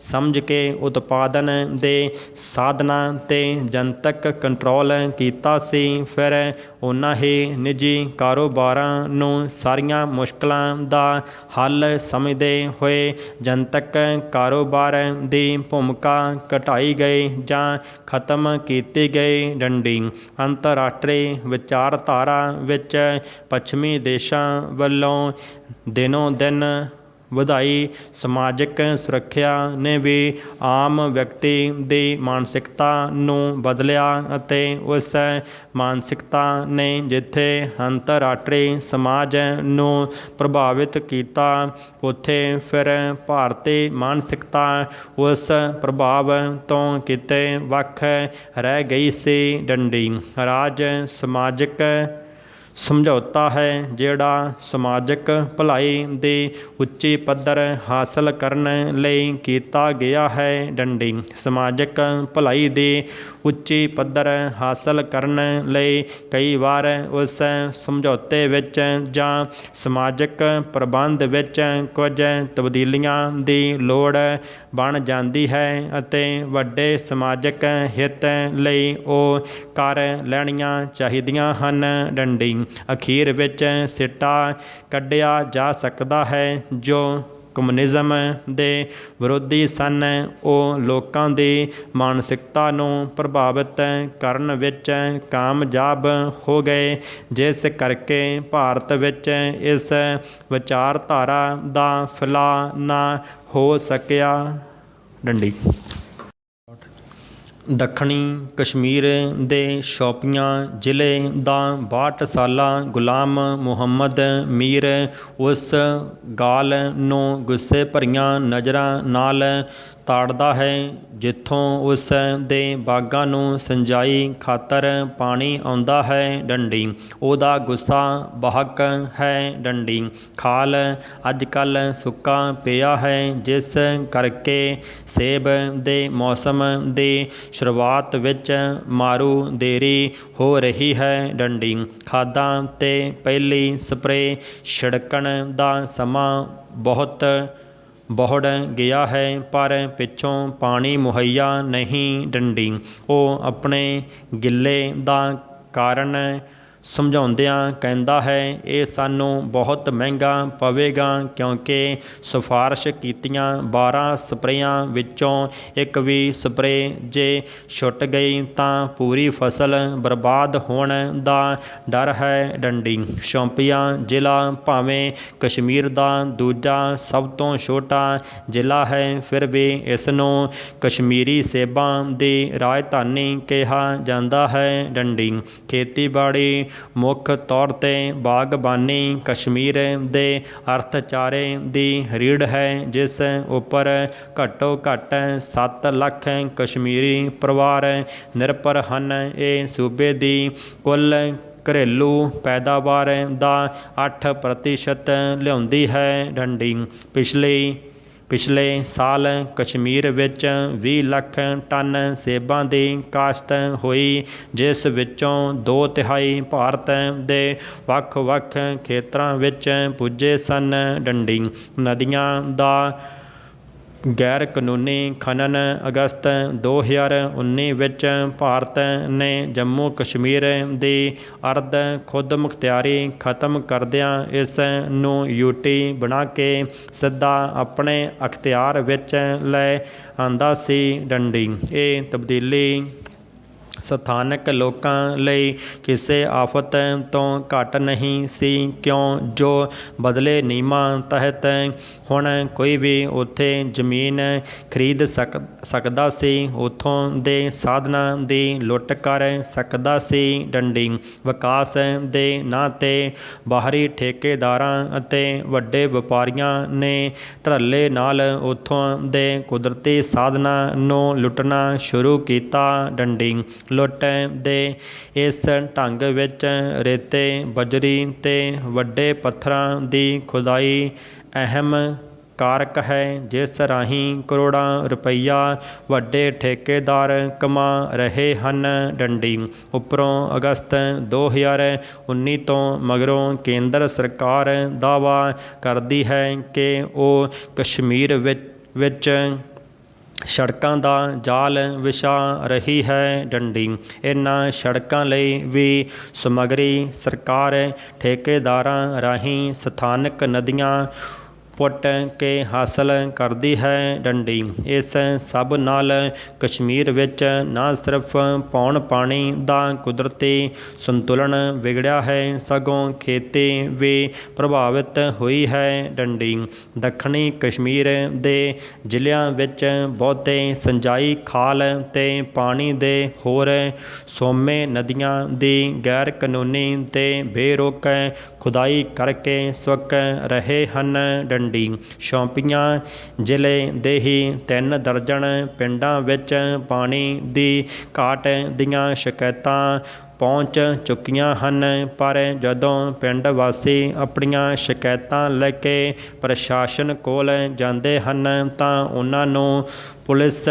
ਸਮਝ ਕੇ ਉਤਪਾਦਨ ਦੇ ਸਾਧਨਾਂ 'ਤੇ ਜਨਤਕ ਕੰਟਰੋਲ ਕੀਤਾ ਸੀ, ਫਿਰ ਉਨ੍ਹਾਂ ਹੀ ਨਿੱਜੀ ਕਾਰੋਬਾਰਾਂ ਨੂੰ ਸਾਰੀਆਂ ਮੁਸ਼ਕਲਾਂ ਦਾ ਹੱਲ ਸਮਝਦੇ ਹੋਏ ਜਨਤਕ ਕਾਰੋਬਾਰ ਦੀ ਭੂਮਿਕਾ ਘਟਾਈ ਗਈ ਜਾਂ ਖਤਮ ਕੀਤੀ ਗਈ। ਡੰਡੀ ਅੰਤਰਰਾਸ਼ਟਰੀ ਵਿਚਾਰਧਾਰਾ ਵਿੱਚ ਪੱਛਮੀ ਦੇਸ਼ਾਂ ਵੱਲੋਂ ਦਿਨੋਂ ਦਿਨ ਵਧਾਈ ਸਮਾਜਿਕ ਸੁਰੱਖਿਆ ਨੇ ਵੀ ਆਮ ਵਿਅਕਤੀ ਦੀ ਮਾਨਸਿਕਤਾ ਨੂੰ ਬਦਲਿਆ ਅਤੇ ਉਸ ਮਾਨਸਿਕਤਾ ਨੇ ਜਿੱਥੇ ਅੰਤਰਰਾਸ਼ਟਰੀ ਸਮਾਜ ਨੂੰ ਪ੍ਰਭਾਵਿਤ ਕੀਤਾ, ਉੱਥੇ ਫਿਰ ਭਾਰਤੀ ਮਾਨਸਿਕਤਾ ਉਸ ਪ੍ਰਭਾਵ ਤੋਂ ਕਿਤੇ ਵੱਖ ਰਹਿ ਗਈ ਸੀ। ਡੰਡੀ ਰਾਜ ਸਮਾਜਿਕ ਸਮਝੌਤਾ ਹੈ ਜਿਹੜਾ ਸਮਾਜਿਕ ਭਲਾਈ ਦੇ ਉੱਚੀ ਪੱਧਰ ਹਾਸਲ ਕਰਨ ਲਈ ਕੀਤਾ ਗਿਆ ਹੈ। ਡੰਡੀ ਸਮਾਜਿਕ ਭਲਾਈ ਦੀ ਉੱਚੀ ਪੱਧਰ ਹਾਸਲ ਕਰਨ ਲਈ ਕਈ ਵਾਰ ਉਸ ਸਮਝੌਤੇ ਵਿੱਚ ਜਾਂ ਸਮਾਜਿਕ ਪ੍ਰਬੰਧ ਵਿੱਚ ਕੁਝ ਤਬਦੀਲੀਆਂ ਦੀ ਲੋੜ ਬਣ ਜਾਂਦੀ ਹੈ ਅਤੇ ਵੱਡੇ ਸਮਾਜਿਕ ਹਿੱਤ ਲਈ ਉਹ ਕਰ ਲੈਣੀਆਂ ਚਾਹੀਦੀਆਂ ਹਨ। ਡੰਡੀ ਅਖੀਰ ਵਿੱਚ ਸਿੱਟਾ ਕੱਢਿਆ ਜਾ ਸਕਦਾ ਹੈ ਜੋ ਕਮਿਊਨਿਜ਼ਮ ਦੇ ਵਿਰੋਧੀ ਸਨ ਉਹ ਲੋਕਾਂ ਦੀ ਮਾਨਸਿਕਤਾ ਨੂੰ ਪ੍ਰਭਾਵਿਤ ਕਰਨ ਵਿੱਚ ਕਾਮਯਾਬ ਹੋ ਗਏ, ਜਿਸ ਕਰਕੇ ਭਾਰਤ ਵਿੱਚ ਇਸ ਵਿਚਾਰਧਾਰਾ ਦਾ ਫੈਲਾਅ ਨਾ ਹੋ ਸਕਿਆ। ਡੰਡੀ ਦੱਖਣੀ ਕਸ਼ਮੀਰ ਦੇ ਸ਼ੋਪੀਆਂ ਜ਼ਿਲ੍ਹੇ ਦਾ 62 ਸਾਲਾ ਗੁਲਾਮ ਮੁਹੰਮਦ ਮੀਰ ਉਸ ਗਾਲ ਨੂੰ ਗੁੱਸੇ ਭਰੀਆਂ ਨਜ਼ਰਾਂ ਨਾਲ ਤਾੜਦਾ ਹੈ ਜਿੱਥੋਂ ਉਸ ਦੇ ਬਾਗਾਂ ਨੂੰ ਸਿੰਜਾਈ ਖਾਤਰ ਪਾਣੀ ਆਉਂਦਾ ਹੈ। ਡੰਡੀ ਉਹਦਾ ਗੁੱਸਾ ਬਾਹਕ ਹੈ। ਡੰਡੀ ਖਾਲ ਅੱਜ ਕੱਲ੍ਹ ਸੁੱਕਾ ਪਿਆ ਹੈ ਜਿਸ ਕਰਕੇ ਸੇਬ ਦੇ ਮੌਸਮ ਦੀ ਸ਼ੁਰੂਆਤ ਵਿੱਚ ਮਾਰੂ ਦੇਰੀ ਹੋ ਰਹੀ ਹੈ। ਡੰਡੀ ਖਾਦਾਂ 'ਤੇ ਪਹਿਲੀ ਸਪਰੇਅ ਛਿੜਕਣ ਦਾ ਸਮਾਂ ਬਹੁਤ ਬਹੁੜ ਗਿਆ ਹੈ ਪਰ ਪਿੱਛੋਂ ਪਾਣੀ ਮੁਹੱਈਆ ਨਹੀਂ। ਡੰਡੀ ਉਹ ਆਪਣੇ ਗਿੱਲੇ ਦਾ ਕਾਰਨ ਸਮਝਾਉਂਦਿਆਂ ਕਹਿੰਦਾ ਹੈ ਇਹ ਸਾਨੂੰ ਬਹੁਤ ਮਹਿੰਗਾ ਪਵੇਗਾ ਕਿਉਂਕਿ ਸਿਫਾਰਸ਼ ਕੀਤੀਆਂ 12 ਸਪਰੇਆਂ ਵਿੱਚੋਂ ਇੱਕ ਵੀ ਸਪਰੇਅ ਜੇ ਛੁੱਟ ਗਈ ਤਾਂ ਪੂਰੀ ਫਸਲ ਬਰਬਾਦ ਹੋਣ ਦਾ ਡਰ ਹੈ। ਡੰਡੀ ਸ਼ੋਪੀਆਂ ਜ਼ਿਲ੍ਹਾ ਭਾਵੇਂ ਕਸ਼ਮੀਰ ਦਾ ਦੂਜਾ ਸਭ ਤੋਂ ਛੋਟਾ ਜ਼ਿਲ੍ਹਾ ਹੈ ਫਿਰ ਵੀ ਇਸ ਨੂੰ ਕਸ਼ਮੀਰੀ ਸੇਬਾਂ ਦੀ ਰਾਜਧਾਨੀ ਕਿਹਾ ਜਾਂਦਾ ਹੈ। ਡੰਡੀ ਖੇਤੀਬਾੜੀ ਮੁੱਖ ਤੌਰ 'ਤੇ ਬਾਗਬਾਨੀ ਕਸ਼ਮੀਰ ਦੇ ਅਰਥਚਾਰੇ ਦੀ ਰੀੜ੍ਹ ਹੈ ਜਿਸ ਉੱਪਰ ਘੱਟੋ ਘੱਟ 7 ਲੱਖ ਕਸ਼ਮੀਰੀ ਪਰਿਵਾਰ ਨਿਰਭਰ ਹਨ। ਇਹ ਸੂਬੇ ਦੀ ਕੁੱਲ ਘਰੇਲੂ ਪੈਦਾਵਾਰ ਦਾ 8% ਲਿਆਉਂਦੀ ਹੈ। ਡੰਡੀ ਪਿਛਲੇ ਸਾਲ ਕਸ਼ਮੀਰ ਵਿੱਚ 20 ਲੱਖ ਟਨ ਸੇਬਾਂ ਦੀ ਕਾਸ਼ਤ ਹੋਈ ਜਿਸ ਵਿੱਚੋਂ 2/3 ਭਾਰਤ ਦੇ ਵੱਖ-ਵੱਖ ਖੇਤਰਾਂ ਵਿੱਚ ਪੁੱਜੇ ਸਨ। ਡੰਡੀ ਨਦੀਆਂ ਦਾ ਗੈਰ ਕਾਨੂੰਨੀ ਖਨਨ ਅਗਸਤ 2019 ਵਿੱਚ ਭਾਰਤ ਨੇ ਜੰਮੂ ਕਸ਼ਮੀਰ ਦੀ ਅਰਧ ਖੁਦਮੁਖਤਿਆਰੀ ਖਤਮ ਕਰਦਿਆਂ ਇਸ ਨੂੰ ਯੂਟੀ ਬਣਾ ਕੇ ਸਿੱਧਾ ਆਪਣੇ ਅਖਤਿਆਰ ਵਿੱਚ ਲੈ ਆਂਦਾ ਸੀ। ਡੰਡੀ ਇਹ ਤਬਦੀਲੀ ਸਥਾਨਕ ਲੋਕਾਂ ਲਈ ਕਿਸੇ ਆਫਤ ਤੋਂ ਘੱਟ ਨਹੀਂ ਸੀ ਕਿਉਂ ਜੋ ਬਦਲੇ ਨਿਯਮਾਂ ਤਹਿਤ ਹੁਣ ਕੋਈ ਵੀ ਉੱਥੇ ਜ਼ਮੀਨ ਖਰੀਦ ਸਕਦਾ ਸੀ ਉੱਥੋਂ ਦੇ ਸਾਧਨਾਂ ਦੀ ਲੁੱਟ ਕਰ ਸਕਦਾ ਸੀ। ਡੰਡੀ ਵਿਕਾਸ ਦੇ ਨਾਂ 'ਤੇ ਬਾਹਰੀ ਠੇਕੇਦਾਰਾਂ ਅਤੇ ਵੱਡੇ ਵਪਾਰੀਆਂ ਨੇ ਧੜੱਲੇ ਨਾਲ ਉੱਥੋਂ ਦੇ ਕੁਦਰਤੀ ਸਾਧਨਾਂ ਨੂੰ ਲੁੱਟਣਾ ਸ਼ੁਰੂ ਕੀਤਾ। ਡੰਡੀ ਲੁੱਟ ਦੇ ਇਸ ਢੰਗ ਵਿੱਚ ਰੇਤੇ ਬਜਰੀ ਅਤੇ ਵੱਡੇ ਪੱਥਰਾਂ ਦੀ ਖੁਦਾਈ ਅਹਿਮ ਕਾਰਕ ਹੈ ਜਿਸ ਰਾਹੀਂ ਕਰੋੜਾਂ ਰੁਪਈਆ ਵੱਡੇ ਠੇਕੇਦਾਰ ਕਮਾ ਰਹੇ ਹਨ। ਡੰਡੀ ਉੱਪਰੋਂ ਅਗਸਤ 2019 ਤੋਂ ਮਗਰੋਂ ਕੇਂਦਰ ਸਰਕਾਰ ਦਾਅਵਾ ਕਰਦੀ ਹੈ ਕਿ ਉਹ ਕਸ਼ਮੀਰ ਵਿੱਚ ਸੜਕਾਂ ਦਾ ਜਾਲ ਵਿਛਾ ਰਹੀ ਹੈ। ਡੰਡੀ ਇਹਨਾਂ ਸੜਕਾਂ ਲਈ ਵੀ ਸਮੱਗਰੀ ਸਰਕਾਰ ਠੇਕੇਦਾਰਾਂ ਰਾਹੀਂ ਸਥਾਨਕ ਨਦੀਆਂ ਪੁੱਟ ਕੇ ਹਾਸਲ ਕਰਦੀ ਹੈ। ਡੰਡੀ ਇਸ ਸਭ ਨਾਲ ਕਸ਼ਮੀਰ ਵਿੱਚ ਨਾ ਸਿਰਫ ਪੌਣ ਪਾਣੀ ਦਾ ਕੁਦਰਤੀ ਸੰਤੁਲਨ ਵਿਗੜਿਆ ਹੈ ਸਗੋਂ ਖੇਤੀ ਵੀ ਪ੍ਰਭਾਵਿਤ ਹੋਈ ਹੈ। ਡੰਡੀ ਦੱਖਣੀ ਕਸ਼ਮੀਰ ਦੇ ਜ਼ਿਲ੍ਹਿਆਂ ਵਿੱਚ ਬਹੁਤੇ ਸਿੰਜਾਈ ਖਾਲ ਅਤੇ ਪਾਣੀ ਦੇ ਹੋਰ ਸੋਮੇ ਨਦੀਆਂ ਦੀ ਗੈਰ ਕਾਨੂੰਨੀ ਅਤੇ ਬੇਰੋਕ ਖੁਦਾਈ ਕਰਕੇ ਸੁੱਕ ਰਹੇ ਹਨ। ਡੰਡੀ ਸ਼ੋਪੀਆਂ ਜ਼ਿਲ੍ਹੇ ਦੇ ਹੀ 3 ਦਰਜਨ ਪਿੰਡਾਂ ਵਿੱਚ ਪਾਣੀ ਦੀ ਘਾਟ ਦੀਆਂ ਸ਼ਿਕਾਇਤਾਂ ਪਹੁੰਚ ਚੁੱਕੀਆਂ ਹਨ। ਪਰ ਜਦੋਂ ਪਿੰਡ ਵਾਸੀ ਆਪਣੀਆਂ ਸ਼ਿਕਾਇਤਾਂ ਲੈ ਕੇ ਪ੍ਰਸ਼ਾਸਨ ਕੋਲ ਜਾਂਦੇ ਹਨ ਤਾਂ ਉਹਨਾਂ ਨੂੰ ਪੁਲਿਸ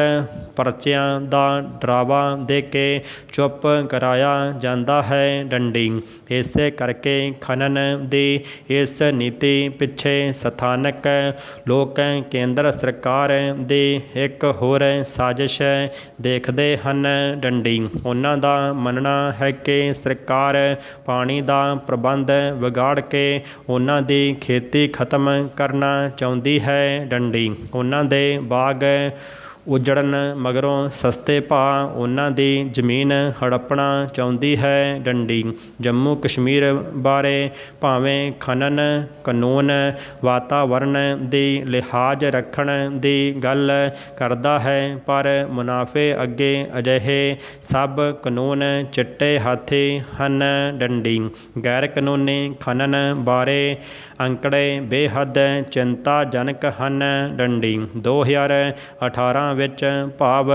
ਪਰਚਿਆਂ ਦਾ ਡਰਾਵਾ ਦੇ ਕੇ ਚੁੱਪ ਕਰਾਇਆ ਜਾਂਦਾ ਹੈ। ਡੰਡੀ ਇਸੇ ਕਰਕੇ ਖਨਨ ਦੀ ਇਸ ਨੀਤੀ ਪਿੱਛੇ ਸਥਾਨਕ ਲੋਕ ਕੇਂਦਰ ਸਰਕਾਰ ਦੀ ਇੱਕ ਹੋਰ ਸਾਜ਼ਿਸ਼ ਦੇਖਦੇ ਹਨ। ਡੰਡੀ ਉਹਨਾਂ ਦਾ ਮੰਨਣਾ ਹੈ ਕਿ ਸਰਕਾਰ ਪਾਣੀ ਦਾ ਪ੍ਰਬੰਧ ਵਿਗਾੜ ਕੇ ਉਹਨਾਂ ਦੀ ਖੇਤੀ ਖਤਮ ਕਰਨਾ ਚਾਹੁੰਦੀ ਹੈ। ਡੰਡੀ ਉਹਨਾਂ ਦੇ ਬਾਗ ਉਜੜਨ ਮਗਰੋਂ ਸਸਤੇ ਭਾਅ ਉਹਨਾਂ ਦੀ ਜ਼ਮੀਨ ਹੜੱਪਣਾ ਚਾਹੁੰਦੀ ਹੈ। ਡੰਡੀ ਜੰਮੂ ਕਸ਼ਮੀਰ ਬਾਰੇ ਭਾਵੇਂ ਖਨਨ ਕਾਨੂੰਨ ਵਾਤਾਵਰਣ ਦੀ ਲਿਹਾਜ਼ ਰੱਖਣ ਦੀ ਗੱਲ ਕਰਦਾ ਹੈ ਪਰ ਮੁਨਾਫੇ ਅੱਗੇ ਅਜਿਹੇ ਸਭ ਕਾਨੂੰਨ ਚਿੱਟੇ ਹਾਥੀ ਹਨ। ਡੰਡੀ ਗੈਰ ਕਾਨੂੰਨੀ ਖਨਨ ਬਾਰੇ ਅੰਕੜੇ ਬੇਹੱਦ ਚਿੰਤਾਜਨਕ ਹਨ। ਡੰਡੀ 2018 ਵਿੱਚ ਭਾਵ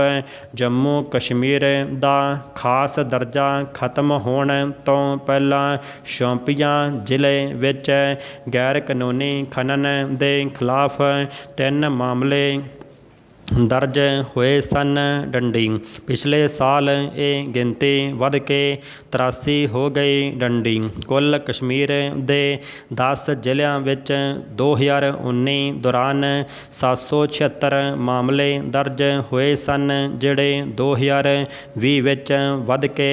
ਜੰਮੂ ਕਸ਼ਮੀਰ ਦਾ ਖਾਸ ਦਰਜਾ ਖਤਮ ਹੋਣ ਤੋਂ ਪਹਿਲਾਂ ਸ਼ੋਪੀਆਂ ਜ਼ਿਲ੍ਹੇ ਵਿੱਚ ਗੈਰ ਕਾਨੂੰਨੀ ਖਨਨ ਦੇ ਖਿਲਾਫ 3 ਮਾਮਲੇ ਦਰਜ ਹੋਏ ਸਨ। ਡੰਡੀ ਪਿਛਲੇ ਸਾਲ ਇਹ ਗਿਣਤੀ ਵੱਧ ਕੇ 83 ਹੋ ਗਈ। ਡੰਡੀ ਕੁੱਲ ਕਸ਼ਮੀਰ ਦੇ 10 ਜ਼ਿਲ੍ਹਿਆਂ ਵਿੱਚ 2019 ਦੌਰਾਨ 776 ਮਾਮਲੇ ਦਰਜ ਹੋਏ ਸਨ ਜਿਹੜੇ 2020 ਵਿੱਚ ਵੱਧ ਕੇ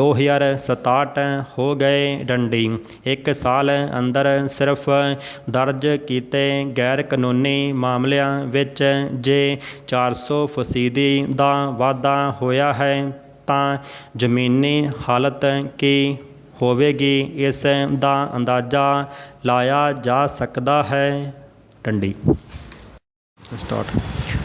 2067 ਹੋ ਗਏ। ਡੰਡੀ ਇੱਕ ਸਾਲ ਅੰਦਰ ਸਿਰਫ ਦਰਜ ਕੀਤੇ ਗੈਰ ਕਾਨੂੰਨੀ ਮਾਮਲਿਆਂ ਵਿੱਚ ਜੇ 400% ਦਾ ਵਾਧਾ ਹੋਇਆ ਹੈ ਤਾਂ ਜ਼ਮੀਨੀ ਹਾਲਤ ਕੀ ਹੋਵੇਗੀ ਇਸ ਦਾ ਅੰਦਾਜ਼ਾ ਲਾਇਆ ਜਾ ਸਕਦਾ ਹੈ। ਡੰਡੀ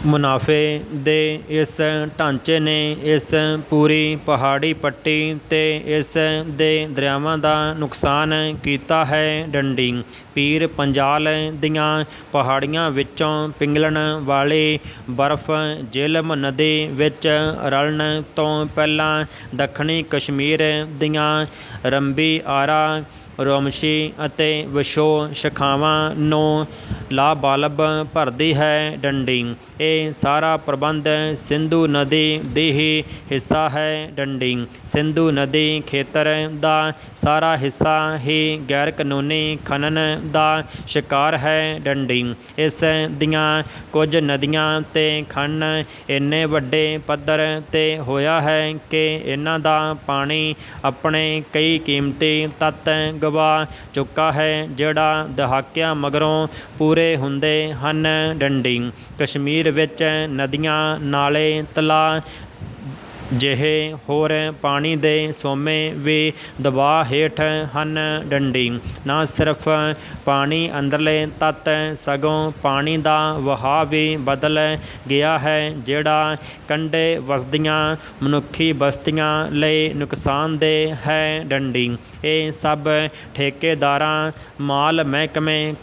ਮੁਨਾਫੇ ਦੇ ਇਸ ਢਾਂਚੇ ਨੇ ਇਸ ਪੂਰੀ ਪਹਾੜੀ ਪੱਟੀ ਤੇ ਇਸ ਦੇ ਦਰਿਆਵਾਂ ਦਾ ਨੁਕਸਾਨ ਕੀਤਾ ਹੈ। ਡੰਡੀ ਪੀਰ ਪੰਜਾਲ ਦੀਆਂ ਪਹਾੜੀਆਂ ਵਿੱਚੋਂ ਪਿਘਲਣ ਵਾਲੀ ਬਰਫ਼ ਜੇਹਲਮ ਨਦੀ ਵਿੱਚ ਰਲਣ ਤੋਂ ਪਹਿਲਾਂ ਦੱਖਣੀ ਕਸ਼ਮੀਰ ਦੀਆਂ ਰੰਬੀ ਆਰਾ ਰੋਮਸ਼ੀ ਅਤੇ ਵਿਸ਼ੋ ਸ਼ਾਖਾਵਾਂ ਨੂੰ ਲਾਬਾਲਬ ਭਰਦੀ ਹੈ। ਡੰਡੀ ਇਹ ਸਾਰਾ ਪ੍ਰਬੰਧ ਸਿੰਧੂ ਨਦੀ ਦੀ ਹੀ ਹਿੱਸਾ ਹੈ। ਡੰਡੀ ਸਿੰਧੂ ਨਦੀ ਖੇਤਰ ਦਾ ਸਾਰਾ ਹਿੱਸਾ ਹੀ ਗੈਰ ਕਾਨੂੰਨੀ ਖਨਨ ਦਾ ਸ਼ਿਕਾਰ ਹੈ। ਡੰਡੀ ਇਸ ਦੀਆਂ ਕੁਝ ਨਦੀਆਂ ਤੇ ਖਨਨ ਇੰਨੇ ਵੱਡੇ ਪੱਧਰ 'ਤੇ ਹੋਇਆ ਹੈ ਕਿ ਇਹਨਾਂ ਦਾ ਪਾਣੀ ਆਪਣੇ ਕਈ ਕੀਮਤੀ ਤੱਤ ਗਵਾ ਚੁੱਕਾ ਹੈ ਜਿਹੜਾ ਦਹਾਕਿਆਂ ਮਗਰੋਂ ਪੂਰੇ ਹੁੰਦੇ ਹਨ। ਡੰਡੀ ਕਸ਼ਮੀਰ ਵਿੱਚ ਨਦੀਆਂ ਨਾਲੇ ਤਲਾਅ ਜਿਹੇ ਹੋਰ ਪਾਣੀ ਦੇ ਸੋਮੇ ਵੀ ਦਬਾਅ ਹੇਠ ਹਨ। ਡੰਡੀ ਨਾ ਸਿਰਫ ਪਾਣੀ ਅੰਦਰਲੇ ਤੱਤ ਸਗੋਂ ਪਾਣੀ ਦਾ ਵਹਾਅ ਵੀ ਬਦਲ ਗਿਆ ਹੈ ਜਿਹੜਾ ਕੰਢੇ ਵਸਦੀਆਂ ਮਨੁੱਖੀ ਬਸਤੀਆਂ ਲਈ ਨੁਕਸਾਨਦੇਹ ਹੈ। ਡੰਡੀ ਇਹ ਸਭ ਠੇਕੇਦਾਰਾਂ ਮਾਲ ਮਹਿਕਮੇ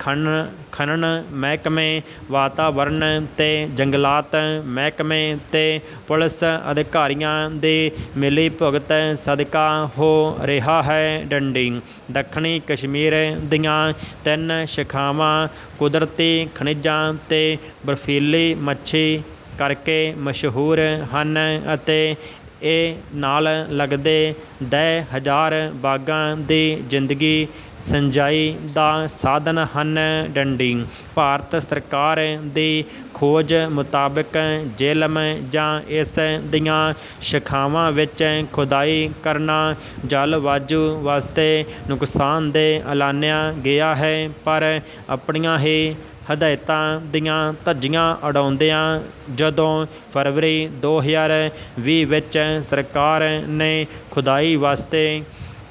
ਖਨਨ ਮਹਿਕਮੇ ਵਾਤਾਵਰਣ ਤੇ ਜੰਗਲਾਤ ਮਹਿਕਮੇ ਤੇ ਪੁਲਿਸ ਅਧਿਕਾਰੀਆਂ ਦੀ ਮਿਲੀ ਭੁਗਤ ਸਦਕਾ ਹੋ ਰਿਹਾ ਹੈ। ਡੰਡੀ ਦੱਖਣੀ ਕਸ਼ਮੀਰ ਦੀਆਂ 3 ਸ਼ਾਖਾਵਾਂ ਕੁਦਰਤੀ ਖਣਿਜਾਂ ਤੇ ਬਰਫੀਲੀ ਮੱਛੀ ਕਰਕੇ ਮਸ਼ਹੂਰ ਹਨ ਅਤੇ ਇਹ ਨਾਲ ਲੱਗਦੇ 10,000 ਬਾਗਾਂ ਦੀ ਜ਼ਿੰਦਗੀ ਸਿੰਜਾਈ ਦਾ ਸਾਧਨ ਹਨ। ਡੰਡੀ ਭਾਰਤ ਸਰਕਾਰ ਦੀ ਖੋਜ ਮੁਤਾਬਕ ਜੇਹਲਮ ਜਾਂ ਇਸ ਦੀਆਂ ਸ਼ਾਖਾਵਾਂ ਵਿੱਚ ਖੁਦਾਈ ਕਰਨਾ ਜਲਵਾਯੂ ਵਾਸਤੇ ਨੁਕਸਾਨਦੇਹ ਐਲਾਨਿਆ ਗਿਆ ਹੈ ਪਰ ਆਪਣੀਆਂ ਹੀ ਹਦਾਇਤਾਂ ਦੀਆਂ ਧੱਜੀਆਂ ਉਡਾਉਂਦਿਆਂ ਜਦੋਂ ਫਰਵਰੀ 2020 ਵਿੱਚ ਸਰਕਾਰ ਨੇ ਖੁਦਾਈ ਵਾਸਤੇ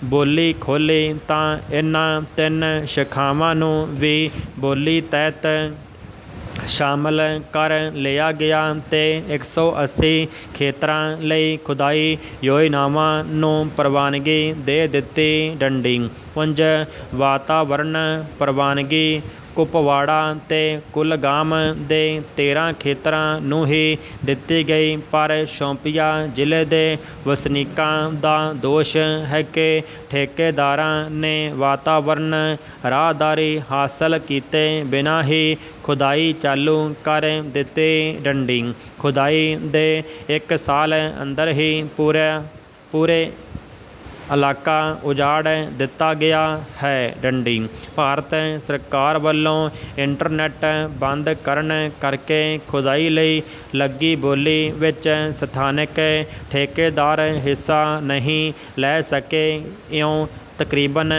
ਬੋਲੀ ਖੋਲ੍ਹੀ ਤਾਂ ਇਹਨਾਂ 3 ਸ਼ਾਖਾਵਾਂ ਨੂੰ ਵੀ ਬੋਲੀ ਤਹਿਤ ਸ਼ਾਮਲ ਕਰ ਲਿਆ ਗਿਆ ਤੇ 180 ਖੇਤਰਾਂ ਲਈ ਖੁਦਾਈ ਯੋਜਨਾਵਾਂ ਨੂੰ ਪ੍ਰਵਾਨਗੀ ਦੇ ਦਿੱਤੀ। ਡੰਡੀ ਪੁੰਜ ਵਾਤਾਵਰਨ ਪ੍ਰਵਾਨਗੀ ਕੁਪਵਾੜਾ ਤੇ ਕੁਲਗਾਮ ਦੇ 13 ਖੇਤਰਾਂ ਨੂੰ ਹੀ ਦਿੱਤੀ ਗਈ, ਪਰ ਸ਼ੋਪੀਆਂ ਜ਼ਿਲ੍ਹੇ ਦੇ ਵਸਨੀਕਾਂ ਦਾ ਦੋਸ਼ ਹੈ ਕਿ ਠੇਕੇਦਾਰਾਂ ਨੇ ਵਾਤਾਵਰਨ ਰਾਹਦਾਰੀ ਹਾਸਲ ਕੀਤੇ ਬਿਨਾਂ ਹੀ ਖੁਦਾਈ ਚਾਲੂ ਕਰ ਦਿੱਤੀ। ਡੰਡੀ ਖੁਦਾਈ ਦੇ 1 ਸਾਲ ਅੰਦਰ ਹੀ ਪੂਰੇ ਇਲਾਕਾ ਉਜਾੜ ਦਿੱਤਾ ਗਿਆ ਹੈ। ਡੰਡੀ ਭਾਰਤ ਸਰਕਾਰ ਵੱਲੋਂ ਇੰਟਰਨੈੱਟ ਬੰਦ ਕਰਨ ਕਰਕੇ ਖੁਦਾਈ ਲਈ ਲੱਗੀ ਬੋਲੀ ਵਿੱਚ ਸਥਾਨਕ ਠੇਕੇਦਾਰ ਹਿੱਸਾ ਨਹੀਂ ਲੈ ਸਕੇ। ਇਉਂ ਤਕਰੀਬਨ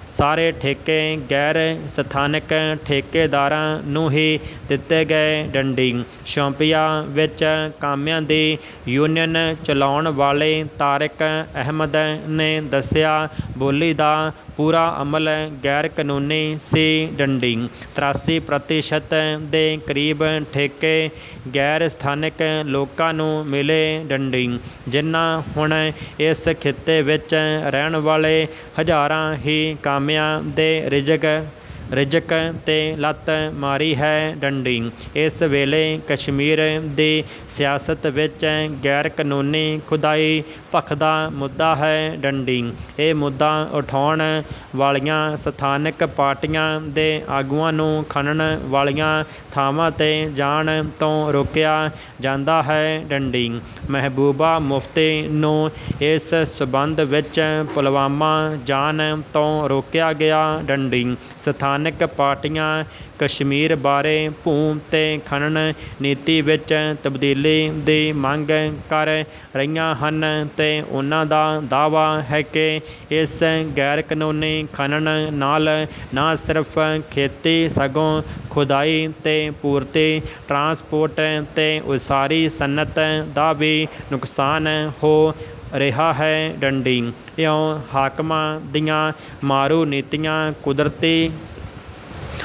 ਸਾਰੇ ਠੇਕੇ ਗੈਰ ਸਥਾਨਕ ਠੇਕੇਦਾਰਾਂ ਨੂੰ ਹੀ ਦਿੱਤੇ ਗਏ। ਡੰਡੀ ਸ਼ੋਪੀਆਂ ਵਿੱਚ ਕਾਮਿਆਂ ਦੀ ਯੂਨੀਅਨ ਚਲਾਉਣ ਵਾਲੇ ਤਾਰਿਕ ਅਹਿਮਦ ਨੇ ਦੱਸਿਆ, ਬੋਲੀ ਦਾ ਪੂਰਾ ਅਮਲ ਗੈਰ ਕਾਨੂੰਨੀ ਸੀ। ਡੰਡੀ 83% ਦੇ ਕਰੀਬ ਠੇਕੇ ਗੈਰ ਸਥਾਨਕ ਲੋਕਾਂ ਨੂੰ ਮਿਲੇ। ਡੰਡੀ ਜਿਨ੍ਹਾਂ ਹੁਣ ਇਸ ਖਿੱਤੇ ਵਿੱਚ ਰਹਿਣ ਵਾਲੇ ਹਜ਼ਾਰਾਂ ਹੀ ਕਾਮਿਆਂ ਦੇ ਰਿਜ਼ਕ ਤੇ ਲੱਤ ਮਾਰੀ ਹੈ। ਡੰਡੀ ਇਸ ਵੇਲੇ ਕਸ਼ਮੀਰ ਦੀ ਸਿਆਸਤ ਵਿੱਚ ਗੈਰ ਕਾਨੂੰਨੀ ਖੁਦਾਈ ਭਖਦਾ ਮੁੱਦਾ ਹੈ। ਡੰਡੀ ਇਹ ਮੁੱਦਾ ਉਠਾਉਣ ਵਾਲੀਆਂ ਸਥਾਨਕ ਪਾਰਟੀਆਂ ਦੇ ਆਗੂਆਂ ਨੂੰ ਖਣਨ ਵਾਲੀਆਂ ਥਾਵਾਂ 'ਤੇ ਜਾਣ ਤੋਂ ਰੋਕਿਆ ਜਾਂਦਾ ਹੈ। ਡੰਡੀ ਮਹਿਬੂਬਾ ਮੁਫਤੀ ਨੂੰ ਇਸ ਸਬੰਧ ਵਿੱਚ ਪੁਲਵਾਮਾ ਜਾਣ ਤੋਂ ਰੋਕਿਆ ਗਿਆ। ਡੰਡੀ ਸਥਾਨਕ ਪਾਰਟੀਆਂ ਕਸ਼ਮੀਰ ਬਾਰੇ ਭੂ ਤੇ ਖਣਨ ਨੀਤੀ ਵਿੱਚ ਤਬਦੀਲੀ ਦੀ ਮੰਗ ਕਰ ਰਹੀਆਂ ਹਨ ਤੇ ਉਹਨਾਂ ਦਾ ਦਾਅਵਾ ਹੈ ਕਿ ਇਸ ਗੈਰ ਕਾਨੂੰਨੀ ਖਣਨ ਨਾਲ ਨਾ ਸਿਰਫ ਖੇਤੀ ਸਗੋਂ ਖੁਦਾਈ ਤੇ ਪੂਰਤੀ, ਟਰਾਂਸਪੋਰਟ ਤੇ ਉਸਾਰੀ ਸਨਅਤ ਦਾ ਵੀ ਨੁਕਸਾਨ ਹੋ ਰਿਹਾ ਹੈ। ਡੰਡੀ ਇਉਂ ਹਾਕਮਾਂ ਦੀਆਂ ਮਾਰੂ ਨੀਤੀਆਂ ਕੁਦਰਤੀ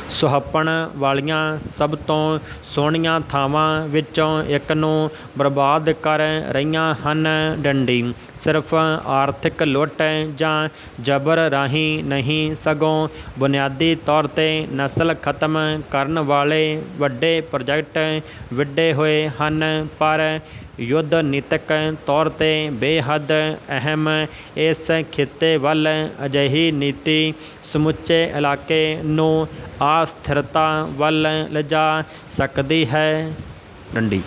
ਸੁਹੱਪਣ ਵਾਲੀਆਂ ਸਭ ਤੋਂ ਸੋਹਣੀਆਂ ਥਾਵਾਂ ਵਿੱਚੋਂ ਇੱਕ ਨੂੰ ਬਰਬਾਦ ਕਰ ਰਹੀਆਂ ਹਨ। ਡੰਡੀ ਸਿਰਫ ਆਰਥਿਕ ਲੁੱਟ ਜਾਂ ਜਬਰ ਰਾਹੀਂ ਨਹੀਂ, ਸਗੋਂ ਬੁਨਿਆਦੀ ਤੌਰ 'ਤੇ ਨਸਲ ਖਤਮ ਕਰਨ ਵਾਲੇ ਵੱਡੇ ਪ੍ਰੋਜੈਕਟ ਵਿੱਢੇ ਹੋਏ ਹਨ। ਪਰ ਯੁੱਧ ਨੀਤਕ ਤੌਰ 'ਤੇ ਬੇਹੱਦ ਅਹਿਮ ਇਸ ਖਿੱਤੇ ਵੱਲ ਅਜਿਹੀ ਨੀਤੀ ਸਮੁੱਚੇ ਇਲਾਕੇ ਨੂੰ ਅਸਥਿਰਤਾ ਵੱਲ ਲਿਜਾ ਸਕਦੀ ਹੈ। ਡੰਡੀ